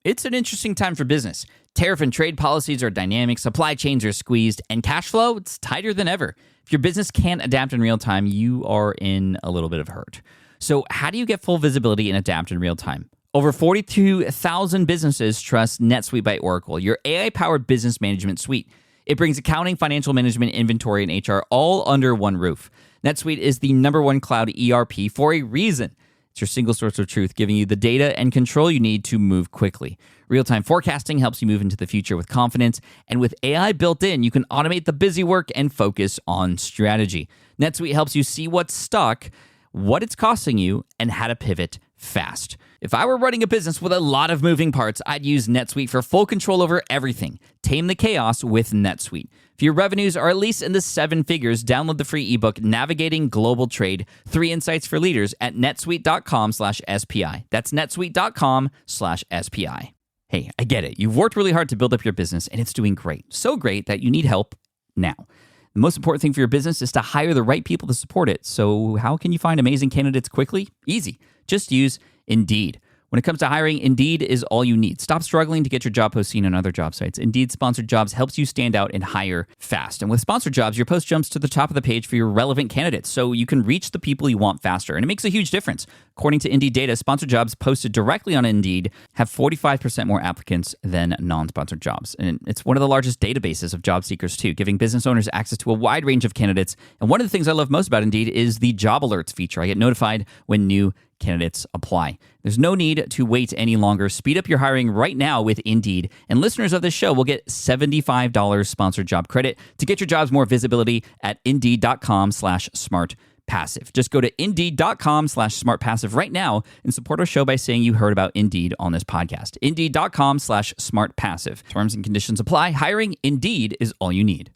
It's an interesting time for business. Tariff and trade policies are dynamic, supply chains are squeezed, and cash flow, it's tighter than ever. If your business can't adapt in real time, you are in a little bit of hurt. So how do you get full visibility and adapt in real time? Over 42,000 businesses trust NetSuite by Oracle, your AI-powered business management suite. It brings accounting, financial management, inventory, and HR all under one roof. NetSuite is the #1 cloud ERP for a reason. It's your single source of truth, giving you the data and control you need to move quickly. Real-time forecasting helps you move into the future with confidence, and with AI built in, you can automate the busy work and focus on strategy. NetSuite helps you see what's stuck, what it's costing you, and how to pivot fast. If I were running a business with a lot of moving parts, I'd use NetSuite for full control over everything. Tame the chaos with NetSuite. If your revenues are at least in the 7 figures, download the free ebook, Navigating Global Trade, 3 Insights for Leaders at netsuite.com/SPI. That's netsuite.com/SPI. Hey, I get it. You've worked really hard to build up your business, and it's doing great. So great that you need help now. The most important thing for your business is to hire the right people to support it. So how can you find amazing candidates quickly? Easy. Just use Indeed. When it comes to hiring, Indeed is all you need. Stop struggling to get your job post seen on other job sites. Indeed Sponsored Jobs helps you stand out and hire fast. And with Sponsored Jobs, your post jumps to the top of the page for your relevant candidates, so you can reach the people you want faster. And it makes a huge difference. According to Indeed data, Sponsored Jobs posted directly on Indeed have 45% more applicants than non-sponsored jobs. And it's one of the largest databases of job seekers, too, giving business owners access to a wide range of candidates. And one of the things I love most about Indeed is the job alerts feature. I get notified when new candidates apply. There's no need to wait any longer. Speed up your hiring right now with Indeed. And listeners of this show will get $75 sponsored job credit to get your jobs more visibility at Indeed.com/smartpassive. Just go to Indeed.com/smartpassive right now and support our show by saying you heard about Indeed on this podcast. Indeed.com/smartpassive. Terms and conditions apply. Hiring Indeed is all you need.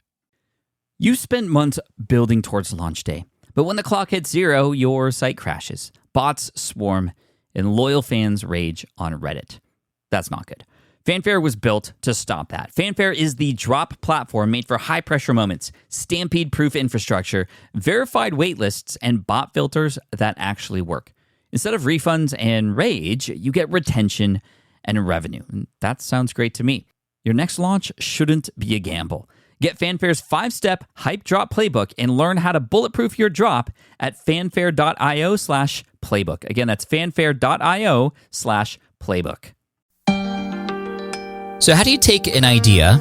You spent months building towards launch day, but when the clock hits 0, your site crashes. Bots swarm, and loyal fans rage on Reddit. That's not good. Foundr was built to stop that. Foundr is the drop platform made for high-pressure moments, stampede-proof infrastructure, verified waitlists, and bot filters that actually work. Instead of refunds and rage, you get retention and revenue. And that sounds great to me. Your next launch shouldn't be a gamble. Get Foundr's 5-step hype drop playbook and learn how to bulletproof your drop at foundr.io/playbook. Again, that's foundr.io/playbook. So how do you take an idea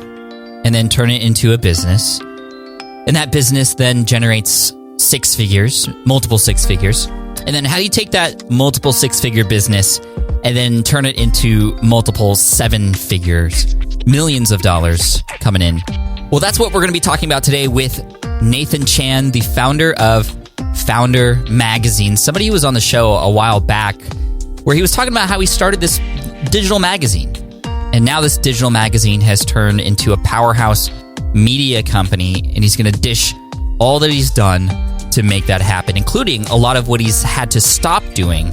and then turn it into a business? And that business then generates 6 figures, multiple 6 figures. And then how do you take that multiple 6-figure business and then turn it into multiple 7 figures, millions of dollars coming in? Well, that's what we're going to be talking about today with Nathan Chan, the founder of Foundr Magazine. Somebody who was on the show a while back where he was talking about how he started this digital magazine. And now this digital magazine has turned into a powerhouse media company, and he's going to dish all that he's done to make that happen, including a lot of what he's had to stop doing,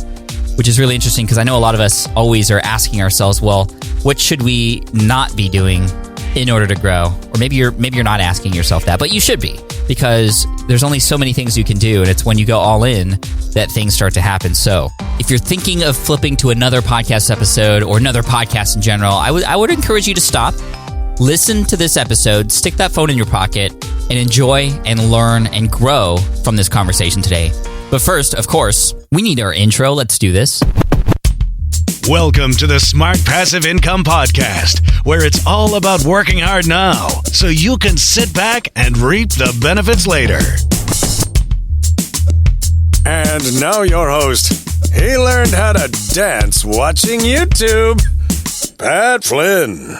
which is really interesting because I know a lot of us always are asking ourselves, well, what should we not be doing in order to grow? Or maybe you're not asking yourself that, but you should be, because there's only so many things you can do, and it's when you go all in that things start to happen. So if you're thinking of flipping to another podcast episode or another podcast in general, I would encourage you to stop, listen to this episode, stick that phone in your pocket, and enjoy and learn and grow from this conversation today. But first, of course, we need our intro. Let's do this. Welcome to the Smart Passive Income Podcast, where it's all about working hard now so you can sit back and reap the benefits later. And now your host. He learned how to dance watching YouTube. Pat Flynn.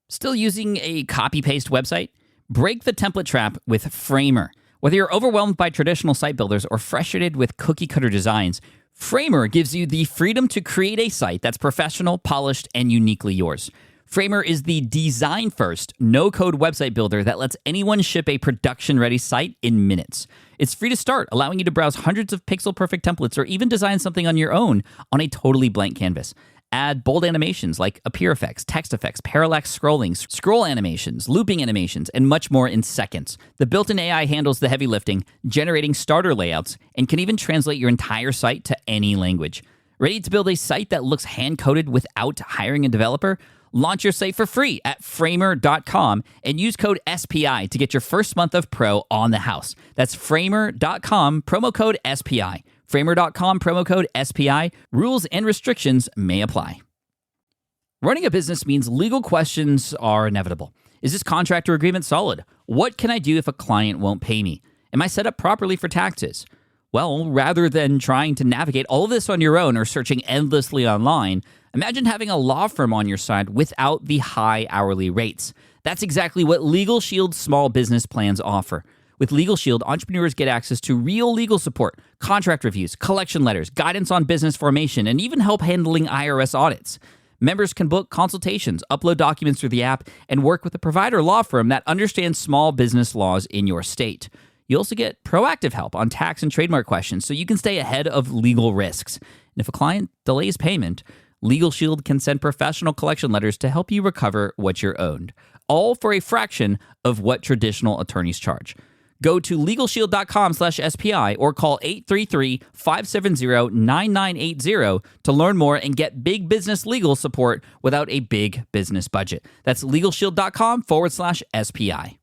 Still using a copy-paste website? Break the template trap with Framer. Whether you're overwhelmed by traditional site builders or frustrated with cookie-cutter designs, Framer gives you the freedom to create a site that's professional, polished, and uniquely yours. Framer is the design-first, no-code website builder that lets anyone ship a production-ready site in minutes. It's free to start, allowing you to browse hundreds of pixel-perfect templates or even design something on your own on a totally blank canvas. Add bold animations like appear effects, text effects, parallax scrolling, scroll animations, looping animations, and much more in seconds. The built-in AI handles the heavy lifting, generating starter layouts, and can even translate your entire site to any language. Ready to build a site that looks hand-coded without hiring a developer? Launch your site for free at Framer.com and use code SPI to get your first month of Pro on the house. That's Framer.com, promo code SPI. Framer.com, promo code SPI. Rules and restrictions may apply. Running a business means legal questions are inevitable. Is this contract or agreement solid? What can I do if a client won't pay me? Am I set up properly for taxes? Well, rather than trying to navigate all of this on your own or searching endlessly online, imagine having a law firm on your side without the high hourly rates. That's exactly what Legal Shield's small business plans offer. With Legal Shield, entrepreneurs get access to real legal support, contract reviews, collection letters, guidance on business formation, and even help handling IRS audits. Members can book consultations, upload documents through the app, and work with a provider law firm that understands small business laws in your state. You also get proactive help on tax and trademark questions so you can stay ahead of legal risks. And if a client delays payment, Legal Shield can send professional collection letters to help you recover what you're owed, all for a fraction of what traditional attorneys charge. Go to LegalShield.com/SPI or call 833-570-9980 to learn more and get big business legal support without a big business budget. That's LegalShield.com/SPI.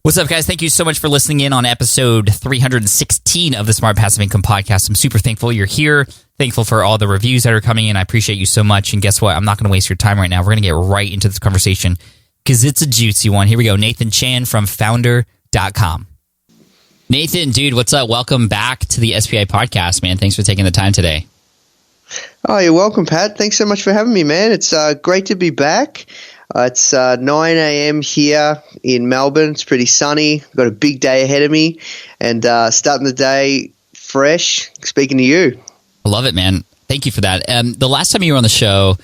What's up, guys? Thank you so much for listening in on episode 316 of the Smart Passive Income Podcast. I'm super thankful you're here. Thankful for all the reviews that are coming in. I appreciate you so much. And guess what? I'm not going to waste your time right now. We're going to get right into this conversation because it's a juicy one. Here we go. Nathan Chan from Foundr.com. Nathan, dude, what's up? Welcome back to the SPI podcast, man. Thanks for taking the time today. Oh, you're welcome, Pat. Thanks so much for having me, man. It's great to be back. It's 9 a.m. here in Melbourne. It's pretty sunny. Got a big day ahead of me and starting the day fresh, speaking to you. I love it, man. Thank you for that. The last time you were on the show,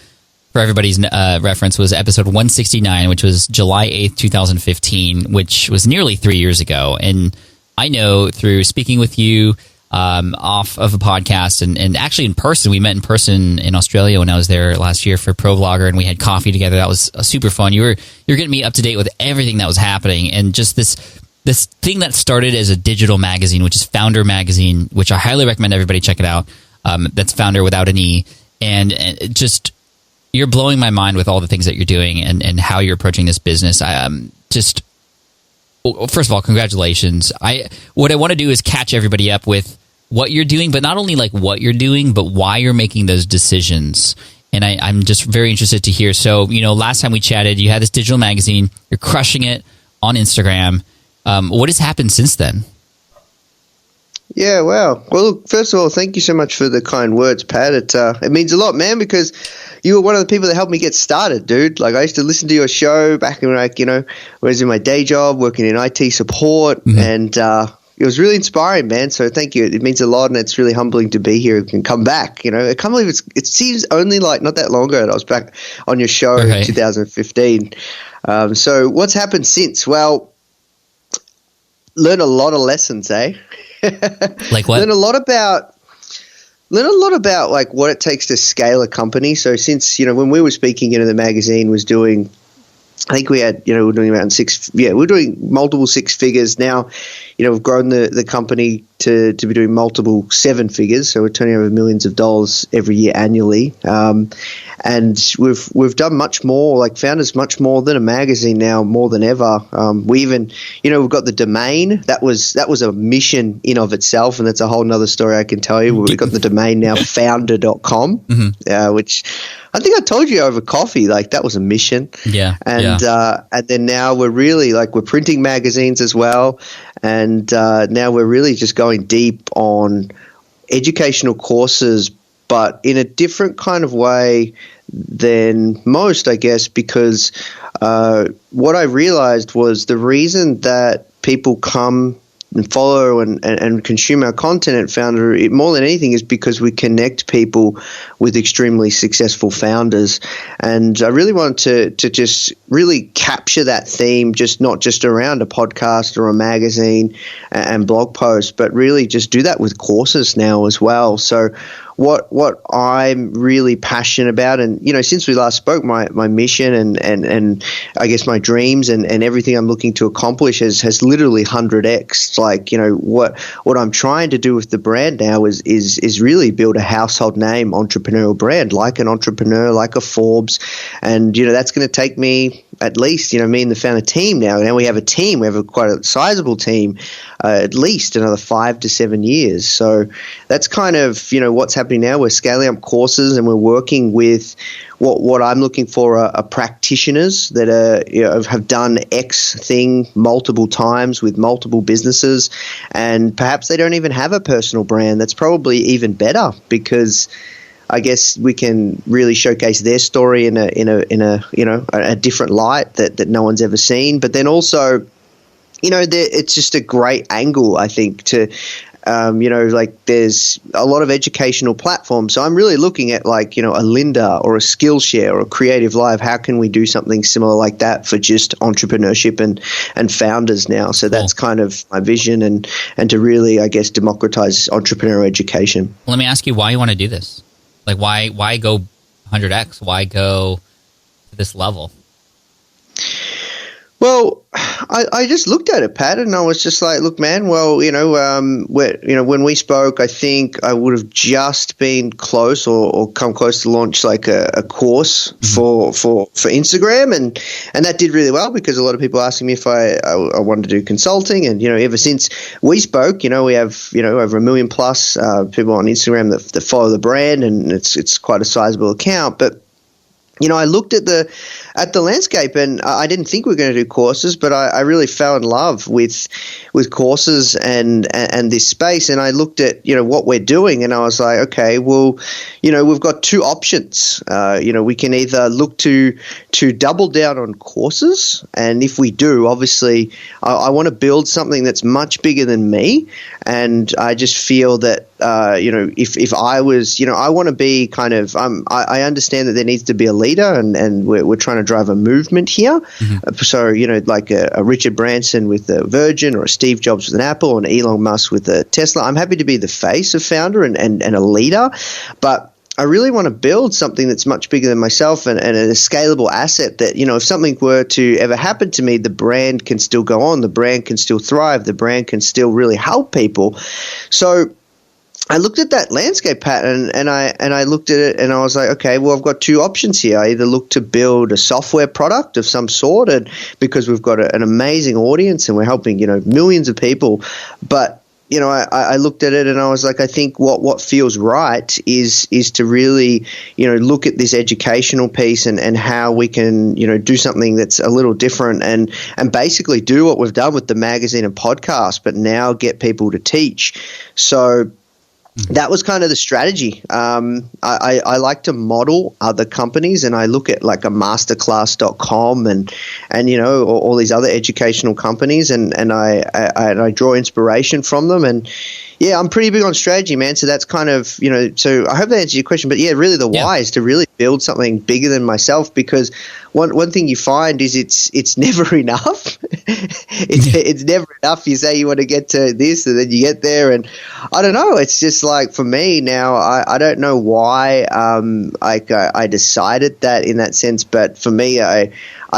for everybody's reference, was episode 169, which was July 8th, 2015, which was nearly 3 years ago. And I know through speaking with you off of a podcast and actually in person, we met in person in Australia when I was there last year for Pro Vlogger, and we had coffee together. That was super fun. You're getting me up to date with everything that was happening, and just this thing that started as a digital magazine, which is Foundr magazine, which I highly recommend everybody check it out. That's Foundr without an E, and just you're blowing my mind with all the things that you're doing and how you're approaching this business. First of all, congratulations. What I want to do is catch everybody up with what you're doing, but not only like what you're doing, but why you're making those decisions. And I'm just very interested to hear. So, last time we chatted, you had this digital magazine, you're crushing it on Instagram. What has happened since then? Yeah, wow. Well, look, first of all, thank you so much for the kind words, Pat. It means a lot, man, because you were one of the people that helped me get started, dude. Like, I used to listen to your show back when, when I was in my day job, working in IT support, and it was really inspiring, man. So thank you. It means a lot, and it's really humbling to be here and come back. I can't believe it seems only like not that long ago that I was back on your show in 2015. So what's happened since? Well, learned a lot of lessons, eh? Like what? Learn a lot about like what it takes to scale a company. So since when we were speaking, the magazine was doing, I think we had we're doing around we're doing multiple six figures now. We've grown the company to be doing multiple seven figures, so we're turning over millions of dollars every year annually. And we've done much more. Like Foundr's much more than a magazine now, more than ever. We even, we've got the domain. That was a mission in of itself, and that's a whole nother story I can tell you. We've got the domain now, Foundr.com, which I think I told you over coffee. Like that was a mission. Yeah. And then now we're really we're printing magazines as well, and now we're really just going deep on educational courses, but in a different kind of way than most, I guess, because what I realized was the reason that people come and follow and consume our content at Foundr, more than anything, is because we connect people with extremely successful founders. And I really wanted to just really capture that theme, not just around a podcast or a magazine and blog post, but really just do that with courses now as well. So what I'm really passionate about, and since we last spoke, my mission and I guess my dreams and everything I'm looking to accomplish has literally 100x. Like what I'm trying to do with the brand now is really build a household name entrepreneurial brand, like an entrepreneur, like a Forbes, and that's going to take me at least, me and the Foundr team now we have a team, we have quite a sizable team, at least another 5 to 7 years. So that's kind of, what's happening now. We're scaling up courses and we're working with what I'm looking for are practitioners that have done X thing multiple times with multiple businesses, and perhaps they don't even have a personal brand. That's probably even better, because I guess we can really showcase their story in a different light that no one's ever seen. But then also, it's just a great angle, I think, to there's a lot of educational platforms. So I'm really looking at a Lynda or a Skillshare or a Creative Live. How can we do something similar like that for just entrepreneurship and founders now? So that's kind of my vision, and to really, I guess, democratize entrepreneurial education. Let me ask you why you want to do this. Like, why go 100x? Why go to this level? Well, I just looked at it, Pat, and I was just like, look, man, well, when we spoke, I think I would have just been close or come close to launch like a course for Instagram, and that did really well, because a lot of people asking me if I wanted to do consulting, and ever since we spoke, we have over 1 million plus people on Instagram that follow the brand, and it's quite a sizable account. But I looked at the landscape, and I didn't think we were going to do courses, but I really fell in love with courses and this space. And I looked at what we're doing, and I was like, okay, well, we've got two options. We can either look to double down on courses, and if we do, obviously, I want to build something that's much bigger than me, and I just feel that if I was, I want to be kind of, I understand that there needs to be a leader, and we're trying to drive a movement here. So, like a Richard Branson with the Virgin, or a Steve Jobs with an Apple, or an Elon Musk with a Tesla. I'm happy to be the face of Foundr and a leader, but I really want to build something that's much bigger than myself, and a scalable asset that, if something were to ever happen to me, the brand can still go on, the brand can still thrive, the brand can still really help people. So I looked at that landscape pattern, and I looked at it, and I was like, okay, well, I've got two options here. I either look to build a software product of some sort, and because we've got an amazing audience and we're helping millions of people, but I looked at it and I was like, I think what feels right is to really, look at this educational piece and how we can, do something that's a little different, and basically do what we've done with the magazine and podcast, but now get people to teach. So that was kind of the strategy. I like to model other companies, and I look at like a masterclass.com and all these other educational companies, and I draw inspiration from them. And yeah, I'm pretty big on strategy, man. So that's kind of, so I hope that answers your question. But yeah, really the why is to really build something bigger than myself, because one thing you find is it's never enough. It's never enough. You say you want to get to this, and then you get there, and I don't know. It's just like, for me now, I don't know why I decided that in that sense, but for me, I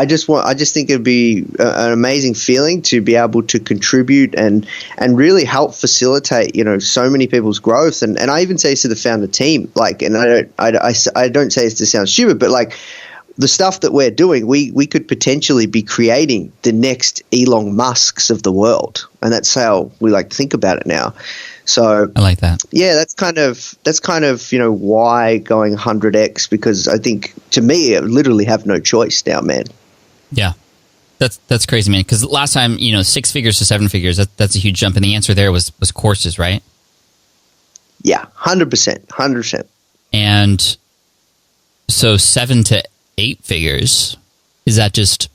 just think it'd be an amazing feeling to be able to contribute and really help facilitate, so many people's growth. And I even say to the Foundr team, like, and I don't say this to sound stupid, but like, the stuff that we're doing, we could potentially be creating the next Elon Musks of the world, and that's how we like to think about it now. So I like that. Yeah, that's kind of why going 100x, because I think, to me, I literally have no choice now, man. Yeah, that's crazy, man. Because last time, 6 figures to 7 figures, that's a huge jump, and the answer there was courses, right? Yeah, 100%. And so 7 to 8 figures, is that just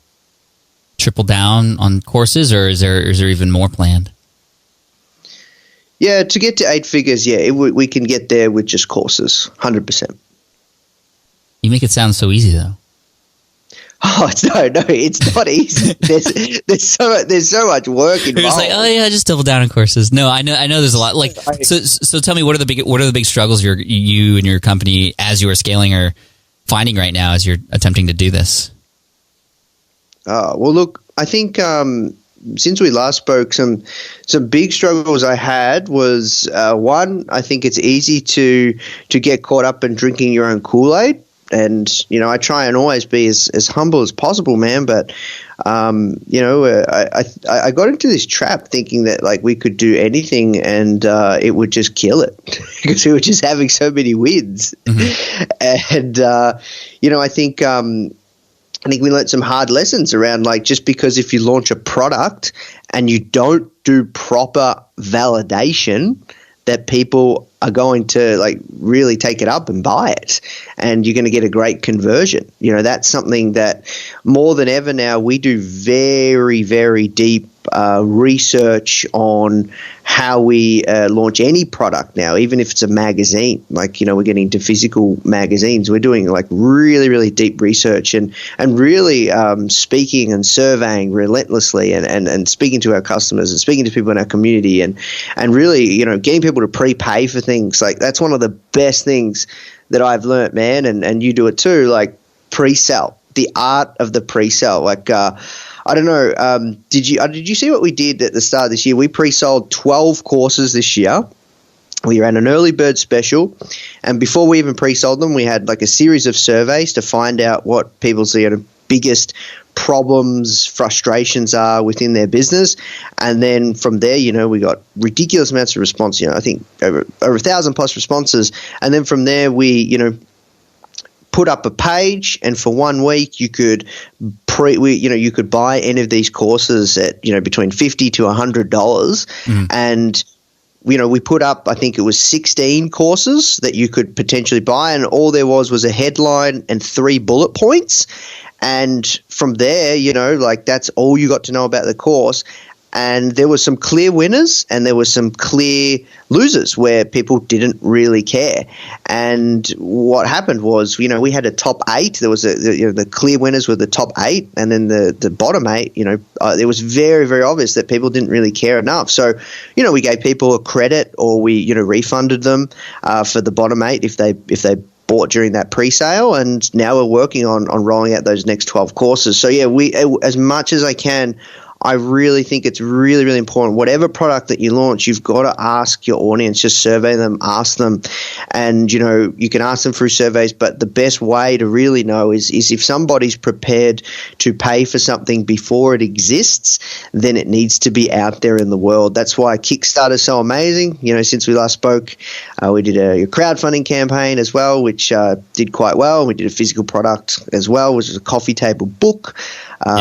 triple down on courses, or is there even more planned? Yeah, to get to 8 figures, we can get there with just courses, 100%. You make it sound so easy, though. Oh no, it's not easy. There's so much work involved. It was like, oh yeah, just double down on courses. No, I know there's a lot. Like, so tell me, what are the big struggles you and your company as you are scaling are finding right now as you're attempting to do this? Well, look, I think since we last spoke, some big struggles I had was one. I think it's easy to get caught up in drinking your own Kool-Aid. And, I try and always be as humble as possible, man. But, I got into this trap thinking that, like, we could do anything and it would just kill it because we were just having so many wins. Mm-hmm. And, I think we learned some hard lessons around, like, just because if you launch a product and you don't do proper validation, that people are going to, like, really take it up and buy it, and you're going to get a great conversion. That's something that more than ever now we do very, very deep research on how we launch any product now, even if it's a magazine. Like, we're getting into physical magazines. We're doing, like, really, really deep research and really speaking and surveying relentlessly and speaking to our customers and speaking to people in our community and really, getting people to prepay for things. Like, that's one of the best things that I've learnt, man, and you do it too, like pre-sell, the art of the pre-sell. Like, I don't know, did you see what we did at the start of this year? We pre-sold 12 courses this year. We ran an early bird special, and before we even pre-sold them, we had, like, a series of surveys to find out what people's biggest problems, frustrations are within their business. And then from there, we got ridiculous amounts of response. I think over 1,000 plus responses. And then from there, we, put up a page, and for 1 week you could you could buy any of these courses at between $50 to $100, and we put up, I think it was 16 courses that you could potentially buy, and all there was a headline and 3 bullet points, and from there, that's all you got to know about the course. And there were some clear winners and there were some clear losers where people didn't really care. And what happened was, we had a top 8. There was the clear winners were the top 8, and then the bottom 8. It was very, very obvious that people didn't really care enough. So, we gave people a credit, or we refunded them for the bottom 8 if they bought during that pre-sale. And now we're working on rolling out those next 12 courses. So yeah, we, as much as I can, I really think it's really, really important. Whatever product that you launch, you've got to ask your audience, just survey them, ask them. And, you can ask them through surveys, but the best way to really know is if somebody's prepared to pay for something before it exists, then it needs to be out there in the world. That's why Kickstarter is so amazing. Since we last spoke, we did a crowdfunding campaign as well, which did quite well. We did a physical product as well, which was a coffee table book.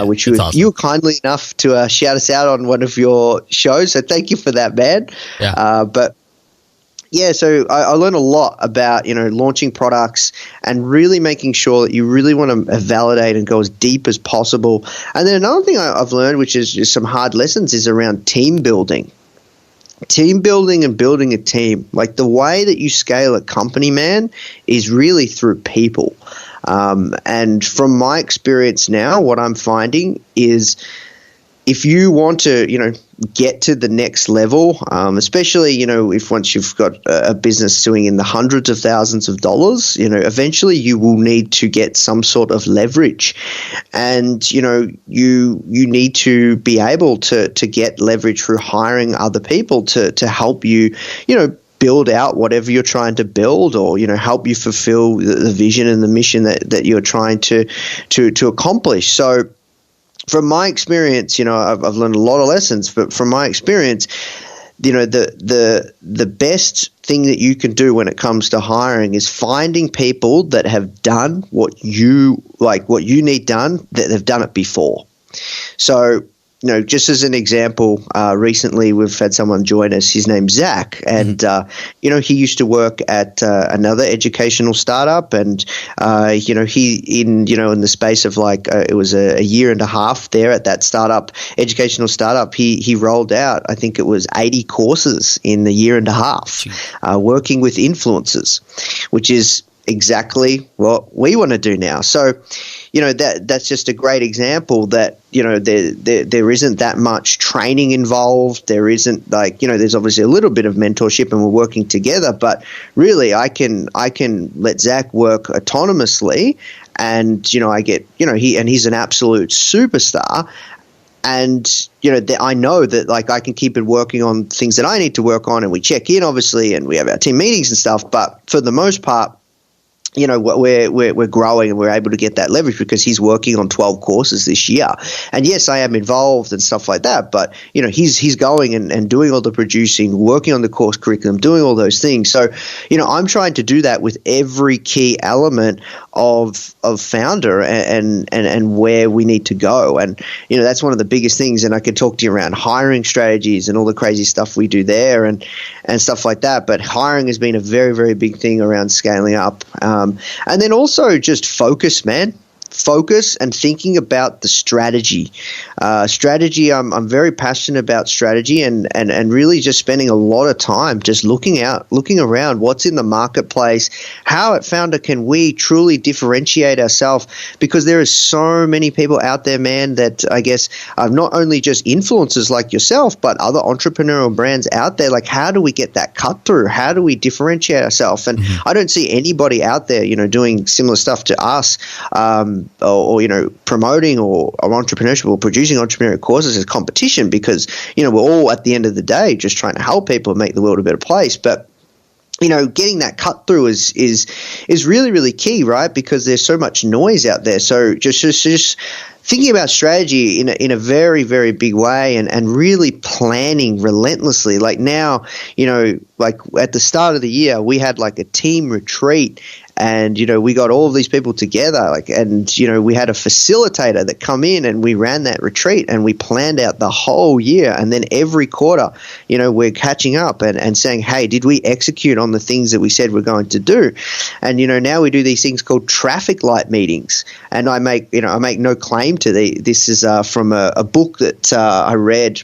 Which you were kindly enough to shout us out on one of your shows. So thank you for that, man. Yeah. But yeah, so I learned a lot about, launching products and really making sure that you really want to validate and go as deep as possible. And then another thing I've learned, which is just some hard lessons, is around team building. Team building and building a team. Like, the way that you scale a company, man, is really through people. And from my experience now, what I'm finding is if you want to, get to the next level, especially, if once you've got a business doing in the hundreds of thousands of dollars, eventually you will need to get some sort of leverage. And, you need to be able to get leverage through hiring other people to help you, build out whatever you're trying to build, or help you fulfill the vision and the mission that you're trying to accomplish. So from my experience, I've learned a lot of lessons, but from my experience, the best thing that you can do when it comes to hiring is finding people that have done what you need done, that they've done it before. So, just as an example, recently we've had someone join us. His name's Zach, and he used to work at another educational startup, and he in the space of it was a year and a half there at that educational startup. He rolled out, I think it was 80 courses in a year and a half, working with influencers, which is exactly what we want to do now. So, that's just a great example that, there isn't that much training involved. There isn't there's obviously a little bit of mentorship and we're working together, but really I can let Zach work autonomously, and, I get, he's an absolute superstar. And, I know that I can keep it working on things that I need to work on, and we check in obviously, and we have our team meetings and stuff. But for the most part, we're growing and we're able to get that leverage because he's working on 12 courses this year. And yes, I am involved and stuff like that, but he's going and doing all the producing, working on the course curriculum, doing all those things. So, I'm trying to do that with every key element of Foundr and where we need to go. And, that's one of the biggest things. And I could talk to you around hiring strategies and all the crazy stuff we do there and stuff like that. But hiring has been a very, very big thing around scaling up. And then also just focus, man. Focus and thinking about the strategy. Strategy, I'm very passionate about strategy and really just spending a lot of time just looking around what's in the marketplace. How at Foundr can we truly differentiate ourselves? Because there are so many people out there, man, that I guess not only just influencers like yourself, but other entrepreneurial brands out there. Like, how do we get that cut through? How do we differentiate ourselves? And I don't see anybody out there, doing similar stuff to us. Or promoting or entrepreneurship or producing entrepreneurial courses as competition, because we're all at the end of the day just trying to help people make the world a better place. But getting that cut through is really, really key, right? Because there's so much noise out there. So just thinking about strategy in a very, very big way and really planning relentlessly. Like now, like at the start of the year, we had like a team retreat. And, we got all of these people together, we had a facilitator that come in and we ran that retreat and we planned out the whole year. And then every quarter, we're catching up and saying, hey, did we execute on the things that we said we're going to do? And, now we do these things called traffic light meetings. And I make no claim to this is from a book that I read.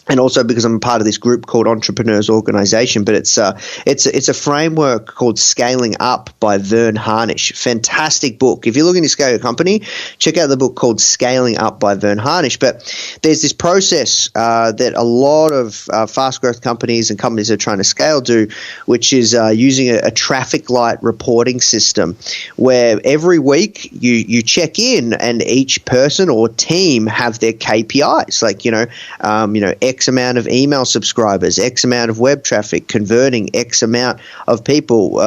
And also because I'm a part of this group called Entrepreneurs Organization, but it's a framework called Scaling Up by Vern Harnish. Fantastic book. If you're looking to scale your company, check out the book called Scaling Up by Vern Harnish. But there's this process that a lot of fast growth companies and companies that are trying to scale do, which is using a traffic light reporting system, where every week you check in and each person or team have their KPIs, X amount of email subscribers, X amount of web traffic, converting X amount of people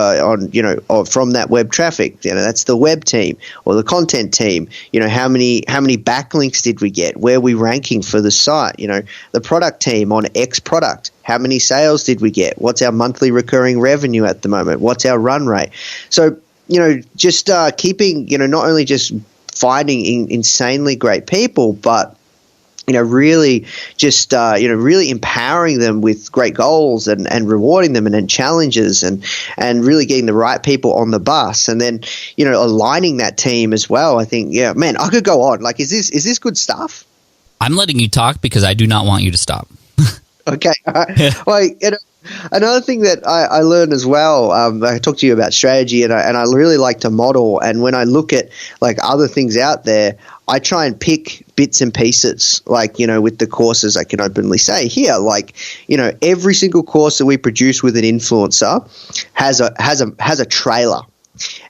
from that web traffic. That's the web team or the content team. How many backlinks did we get? Where are we ranking for the site? The product team on X product. How many sales did we get? What's our monthly recurring revenue at the moment? What's our run rate? So, just keeping, not only just finding insanely great people, but really just, really empowering them with great goals and rewarding them and then challenges and really getting the right people on the bus and then, aligning that team as well. I think, yeah, man, I could go on. Like, is this good stuff? I'm letting you talk because I do not want you to stop. Okay. Another thing that I learned as well, I talked to you about strategy and I really like to model. And when I look at like other things out there, I try and pick bits and pieces, with the courses I can openly say here, every single course that we produce with an influencer has a trailer.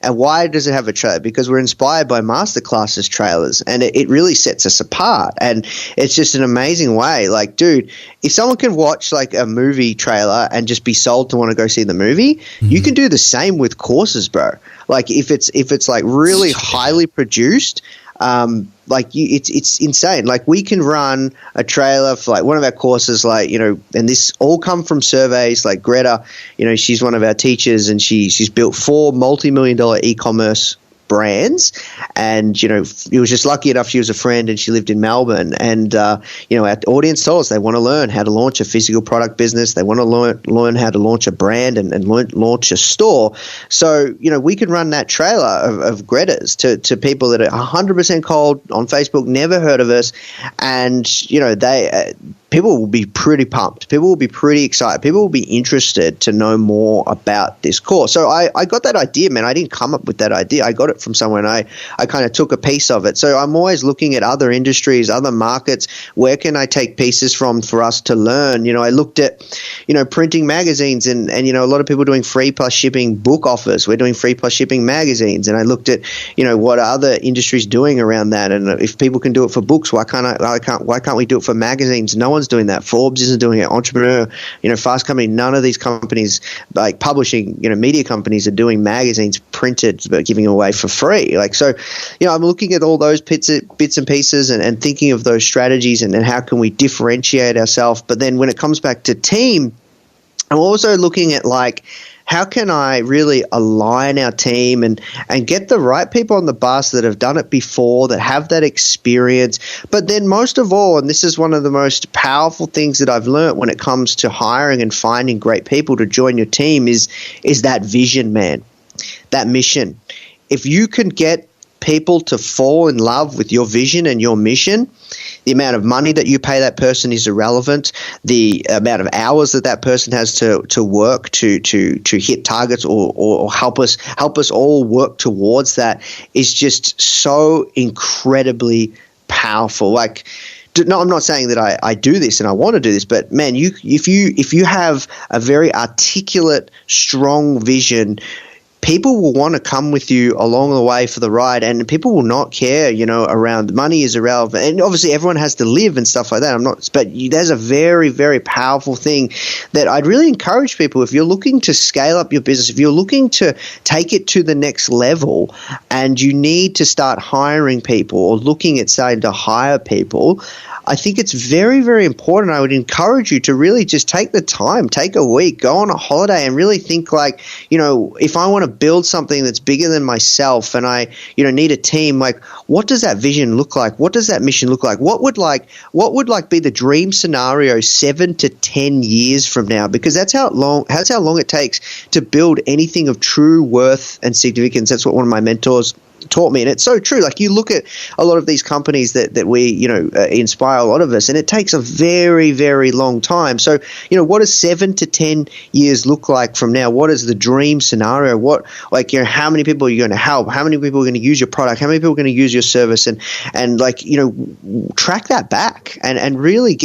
And why does it have a trailer? Because we're inspired by masterclasses trailers, and it really sets us apart. And it's just an amazing way. Like, dude, if someone can watch like a movie trailer and just be sold to want to go see the movie, you can do the same with courses, bro. Like if it's like really highly produced, it's insane. Like we can run a trailer for like one of our courses, and this all come from surveys. Like Greta, she's one of our teachers and she's built 4 multi-million-dollar e-commerce brands, and he was just lucky enough she was a friend and she lived in Melbourne, and our audience told us they want to learn how to launch a physical product business, they want to learn how to launch a brand and launch a store. So we can run that trailer of Greta's to people that are 100% cold on Facebook, never heard of us, and people will be pretty pumped. People will be pretty excited. People will be interested to know more about this course. So I got that idea, man. I didn't come up with that idea. I got it from someone. I kind of took a piece of it. So I'm always looking at other industries, other markets. Where can I take pieces from for us to learn? I looked at, printing magazines and a lot of people doing free plus shipping book offers. We're doing free plus shipping magazines. And I looked at, what are other industries doing around that? And if people can do it for books, why can't we do it for magazines? No one's doing that. Forbes isn't doing it. Entrepreneur, Fast Company, none of these companies like publishing, media companies are doing magazines printed but giving away for free. I'm looking at all those bits and pieces and thinking of those strategies and how can we differentiate ourselves. But then when it comes back to team, I'm also looking at how can I really align our team and get the right people on the bus that have done it before, that have that experience. But then most of all, and this is one of the most powerful things that I've learned when it comes to hiring and finding great people to join your team is that vision, man, that mission. If you can get people to fall in love with your vision and your mission, the amount of money that you pay that person is irrelevant. The amount of hours that person has to work to hit targets or help us all work towards that is just so incredibly powerful. No, I'm not saying that I do this and I want to do this, but man, if you have a very articulate, strong vision, people will want to come with you along the way for the ride, and people will not care, around money is irrelevant. And obviously everyone has to live and stuff like that. But there's a very, very powerful thing that I'd really encourage people. If you're looking to scale up your business, if you're looking to take it to the next level and you need to start hiring people or looking at starting to hire people, I think it's very, very important. I would encourage you to really just take the time, take a week, go on a holiday and really think if I want to build something that's bigger than myself and I, need a team, what does that vision look like? What does that mission look like? What would be the dream scenario 7 to 10 years from now? Because that's how long it takes to build anything of true worth and significance. That's what one of my mentors taught me, and it's so true. You look at a lot of these companies that we inspire a lot of us, and it takes a very, very long time. So what does 7 to 10 years look like from now? What is the dream scenario? What how many people are you going to help? How many people are going to use your product? How many people are going to use your service? And track that back and really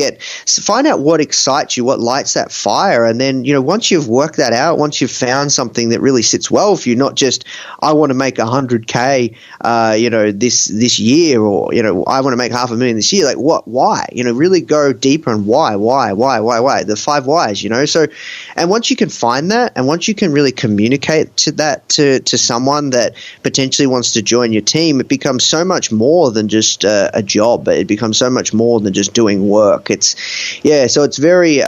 find out what excites you, what lights that fire, and then once you've worked that out, once you've found something that really sits well for you, not just I want to make 100K this year, or I want to make $500,000 this year. Why? Really go deeper and why? The 5 whys. So, and once you can find that, and once you can really communicate to someone that potentially wants to join your team, it becomes so much more than just a job. It becomes so much more than just doing work. So it's very,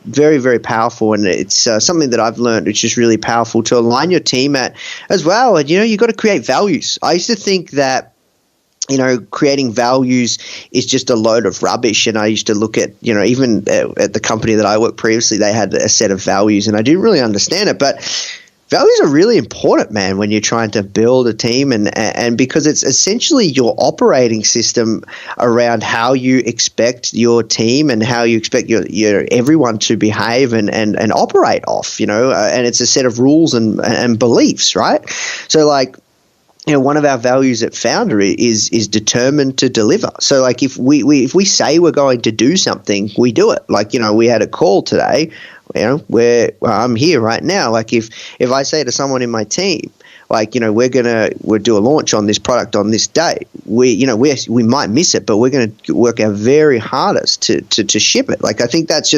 very, very powerful, and it's something that I've learned, which is really powerful to align your team at as well. And you've got to create values. I used to think that creating values is just a load of rubbish. And I used to look at, even at the company that I worked previously, they had a set of values and I didn't really understand it. But values are really important, man, when you're trying to build a team and because it's essentially your operating system around how you expect your team and how you expect your everyone to behave and operate off, and it's a set of rules and beliefs, right? So one of our values at Foundr is determined to deliver. So if we say we're going to do something, we do it. We had a call today, where I'm here right now. If I say to someone in my team, we'll do a launch on this product on this day, we might miss it, but we're going to work our very hardest to ship it. I think that's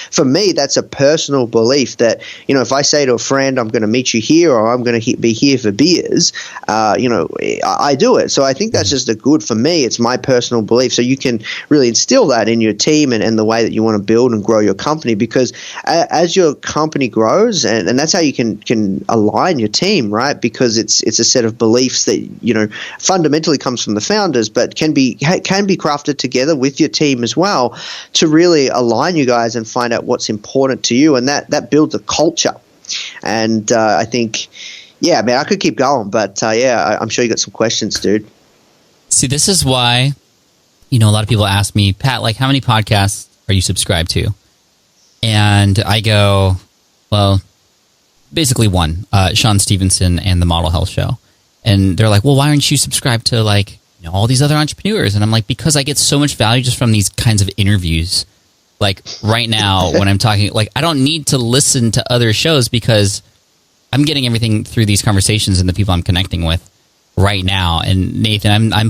for me, that's a personal belief that, if I say to a friend, I'm going to meet you here or I'm going to be here for beers, I do it. So I think that's just good for me. It's my personal belief. So you can really instill that in your team and the way that you want to build and grow your company, because as your company grows, and that's how you can align your team, right? Because it's a set of beliefs that fundamentally comes from the founders, but can be crafted together with your team as well to really align you guys and find out what's important to you, and that builds a culture. And I think, I could keep going, but I'm sure you got some questions, dude. See, this is why a lot of people ask me, Pat, how many podcasts are you subscribed to? And I go, well, basically one, Sean Stevenson and the Model Health Show. And they're like, well, why aren't you subscribed to like, you know, all these other entrepreneurs? And I'm like, because I get so much value just from these kinds of interviews. Like right now when I'm talking, like I don't need to listen to other shows because I'm getting everything through these conversations and the people I'm connecting with right now. And Nathan, I'm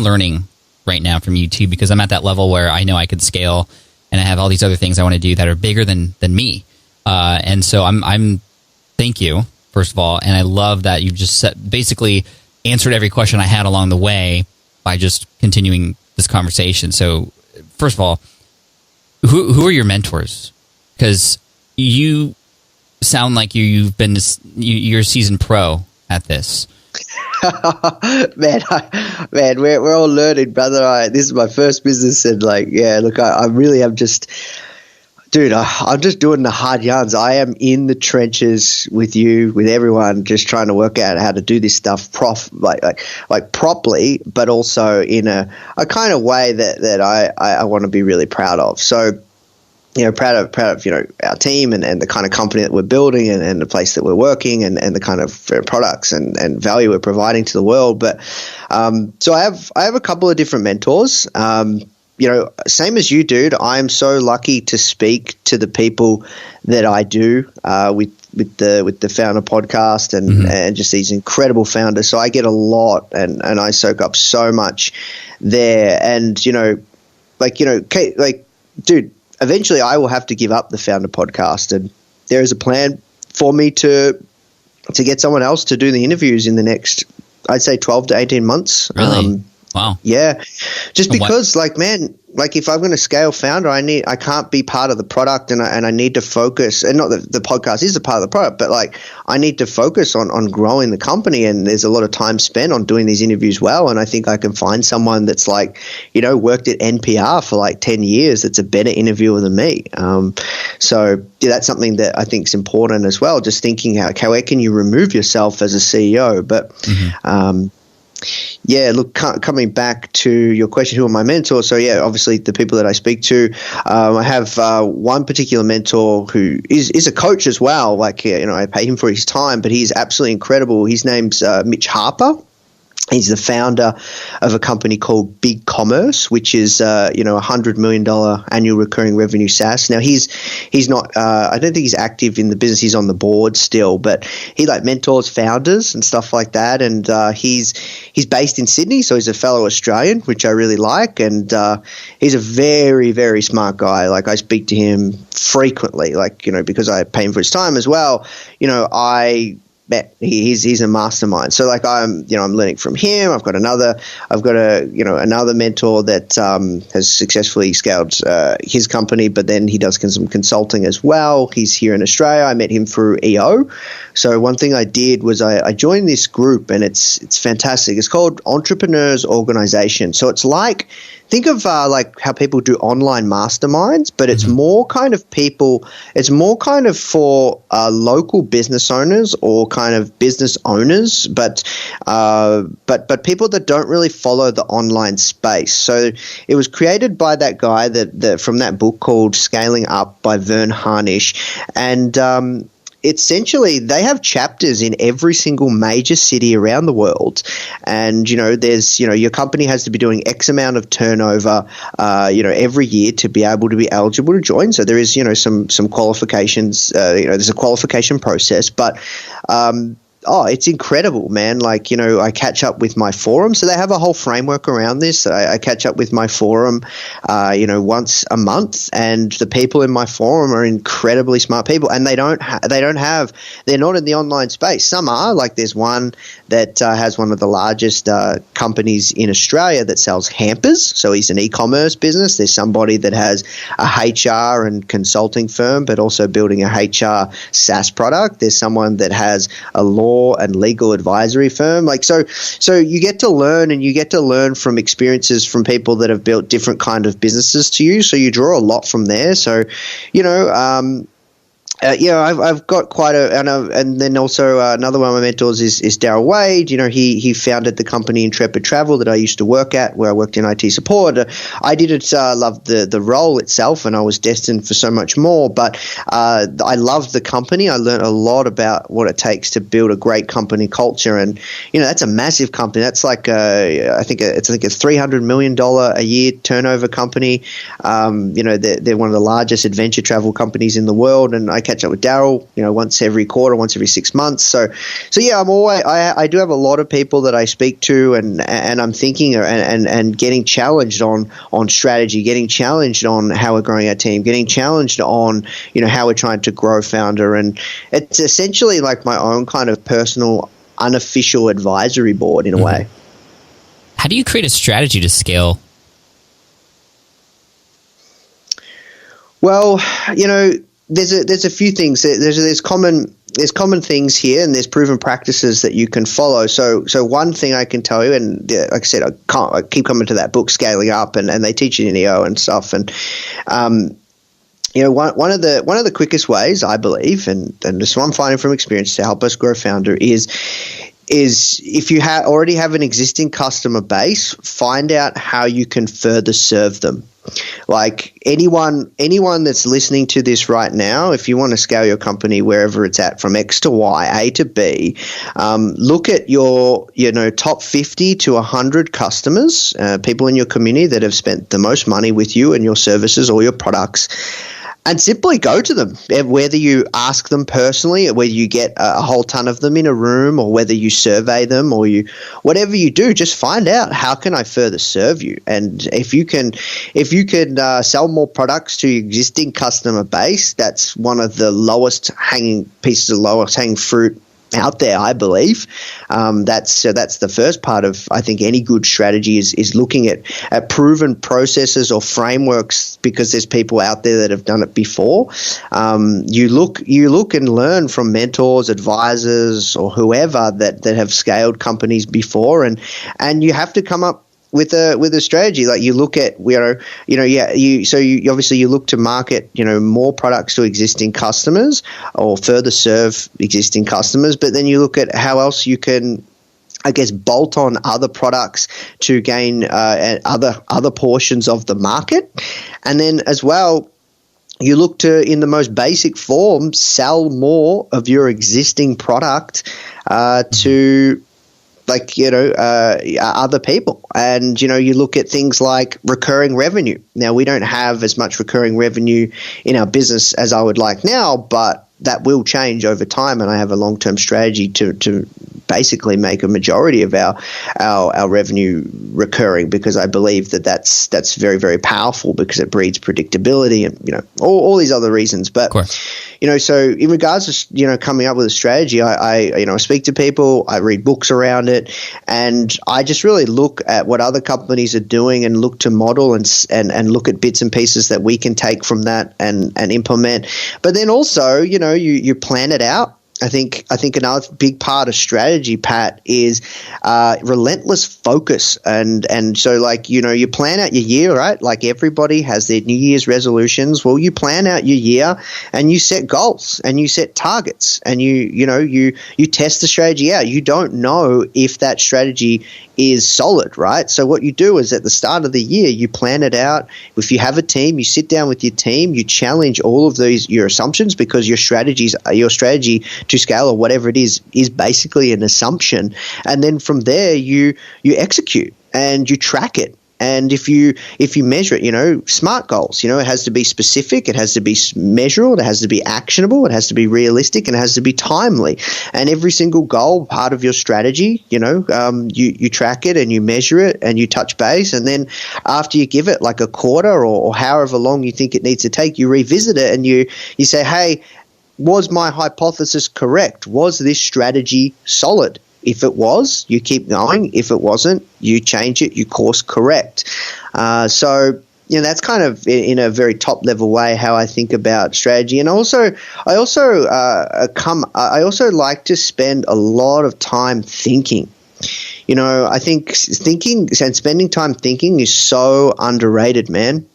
learning right now from you too, because I'm at that level where I know I could scale and I have all these other things I want to do that are bigger than me. And so I'm thank you, first of all. And I love that you've just basically answered every question I had along the way by just continuing this conversation. So first of all, who are your mentors? Because you sound like you're a seasoned pro at this. man, we're all learning, brother. This is my first business, and like, yeah, look, I really am just, dude. I'm just doing the hard yarns. I am in the trenches with you, with everyone, just trying to work out how to do this stuff like properly, but also in a kind of way that I want to be really proud of. So, you know, proud of, you know, our team and the kind of company that we're building and the place that we're working and the kind of products and value we're providing to the world. But so I have a couple of different mentors. You know, same as you, dude. I'm so lucky to speak to the people that I do with the Foundr podcast and just these incredible founders. So I get a lot and I soak up so much there. And, you know, dude, eventually I will have to give up the Foundr podcast, and there is a plan for me to get someone else to do the interviews in the next, I'd say 12 to 18 months. Really? Wow. Yeah. Just because like, man, like if I'm going to scale Foundr, I can't be part of the product and I need to focus, and not that the podcast is a part of the product, but like I need to focus on growing the company, and there's a lot of time spent on doing these interviews well. And I think I can find someone that's like, you know, worked at NPR for like 10 years that's a better interviewer than me. So yeah, that's something that I think is important as well. Just thinking how where can you remove yourself as a CEO? But, yeah, look, coming back to your question, who are my mentors? So, yeah, obviously the people that I speak to. I have one particular mentor who is a coach as well. Like, you know, I pay him for his time, but he's absolutely incredible. His name's Mitch Harper. He's the founder of a company called Big Commerce, which is, you know, $100 million annual recurring revenue SaaS. Now he's not, I don't think he's active in the business. He's on the board still, but he like mentors founders and stuff like that. And, he's based in Sydney. So he's a fellow Australian, which I really like. And, he's a very, very smart guy. Like I speak to him frequently, like, you know, because I pay him for his time as well. You know, he's a mastermind. So like I'm learning from him. I've got another mentor that has successfully scaled his company, but then he does some consulting as well. He's here in Australia. I met him through EO. So one thing I did was I joined this group, and it's fantastic. It's called Entrepreneurs Organization. So it's like, think of like how people do online masterminds, but it's more kind of people. It's more kind of for local business owners or kind of business owners, but people that don't really follow the online space. So it was created by that guy that from that book called Scaling Up by Vern Harnish, and essentially they have chapters in every single major city around the world. And, you know, there's, you know, your company has to be doing X amount of turnover, you know, every year to be able to be eligible to join. So there is, you know, some qualifications, you know, there's a qualification process, but, it's incredible, man. Like, you know, I catch up with my forum. So they have a whole framework around this. I catch up with my forum, you know, once a month, and the people in my forum are incredibly smart people, and they're not in the online space. Some are, like there's one that has one of the largest companies in Australia that sells hampers. So he's an e-commerce business. There's somebody that has a HR and consulting firm, but also building a HR SaaS product. There's someone that has a law and legal advisory firm. Like, so you get to learn, and you get to learn from experiences from people that have built different kind of businesses to you. So you draw a lot from there. So, you know, I've got quite and then also another one of my mentors is Daryl Wade. He founded the company Intrepid Travel that I used to work at, where I worked in IT support. I didn't love the role itself, and I was destined for so much more. But I loved the company. I learned a lot about what it takes to build a great company culture, and that's a massive company. That's like I think it's a $300 million a year turnover company. They're one of the largest adventure travel companies in the world, and I catch up with Daryl, once every quarter, once every 6 months. So yeah, I do have a lot of people that I speak to, and I'm thinking and getting challenged on strategy, getting challenged on how we're growing our team, getting challenged on, how we're trying to grow Foundr. And it's essentially like my own kind of personal, unofficial advisory board in a way. How do you create a strategy to scale? Well, there's a few things. There's common things here, and there's proven practices that you can follow. So one thing I can tell you, and like I said, I keep coming to that book, Scaling Up, and they teach it in EO and stuff. And one of the quickest ways, I believe, and this is what I'm finding from experience to help us grow Foundr is if you already have an existing customer base, find out how you can further serve them. Like anyone that's listening to this right now, if you want to scale your company wherever it's at, from X to Y, A to B, look at your top 50 to 100 customers, people in your community that have spent the most money with you and your services or your products. And simply go to them, whether you ask them personally, whether you get a whole ton of them in a room, or whether you survey them, or whatever you do, just find out, how can I further serve you? And if you can sell more products to your existing customer base, that's one of the lowest hanging fruit out there, I believe. That's the first part of, I think, any good strategy is looking at proven processes or frameworks, because there's people out there that have done it before. You look and learn from mentors, advisors, or whoever that have scaled companies before, and you have to come up with a strategy. Like you look at, you obviously you look to market, more products to existing customers or further serve existing customers, but then you look at how else you can, I guess, bolt on other products to gain other portions of the market. And then as well, you look to, in the most basic form, sell more of your existing product to other people. And, you look at things like recurring revenue. Now, we don't have as much recurring revenue in our business as I would like now, but that will change over time, and I have a long-term strategy to basically make a majority of our revenue recurring, because I believe that's very, very powerful, because it breeds predictability and all these other reasons. But so in regards to coming up with a strategy, I speak to people, I read books around it, and I just really look at what other companies are doing and look to model and look at bits and pieces that we can take from that and implement. But then also, you plan it out. I think another big part of strategy, Pat, is relentless focus. And so, you plan out your year, right? Like everybody has their New Year's resolutions. Well, you plan out your year and you set goals and you set targets, and you test the strategy out. You don't know if that strategy is solid, right? So what you do is, at the start of the year, you plan it out. If you have a team, you sit down with your team, you challenge all of your assumptions, because your strategy to scale, or whatever it is basically an assumption. And then from there, you execute and you track it. And if you measure it, SMART goals, it has to be specific, it has to be measurable, it has to be actionable, it has to be realistic, and it has to be timely. And every single goal, part of your strategy, you track it and you measure it and you touch base. And then after you give it like a quarter or however long you think it needs to take, you revisit it and you say, hey, was my hypothesis correct? Was this strategy solid? If it was, you keep going. If it wasn't, you change it, you course correct. So that's kind of in a very top level way how I think about strategy. And I also like to spend a lot of time thinking. I think thinking and spending time thinking is so underrated, man.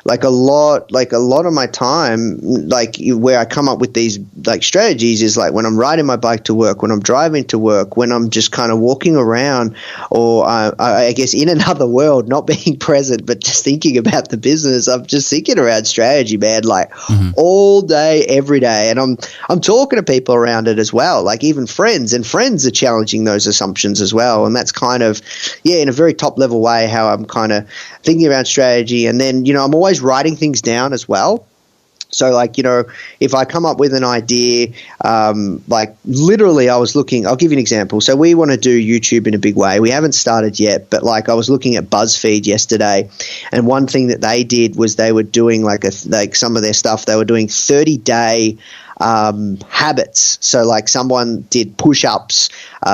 like a lot of my time, like where I come up with these like strategies is like when I'm riding my bike to work, when I'm driving to work, when I'm just kind of walking around, or I guess in another world, not being present, but just thinking about the business. I'm just thinking around strategy, man, like all day, every day. And I'm talking to people around it as well, like even friends are challenging those assumptions as well. And that's kind of, in a very top level way, how I'm kind of thinking around strategy. And then, I'm always writing things down as well. So, like, if I come up with an idea, like literally I'll give you an example. So we want to do YouTube in a big way. We haven't started yet, but like I was looking at BuzzFeed yesterday, and one thing that they did was they were doing like some of their stuff, they were doing 30-day habits. So like someone did push-ups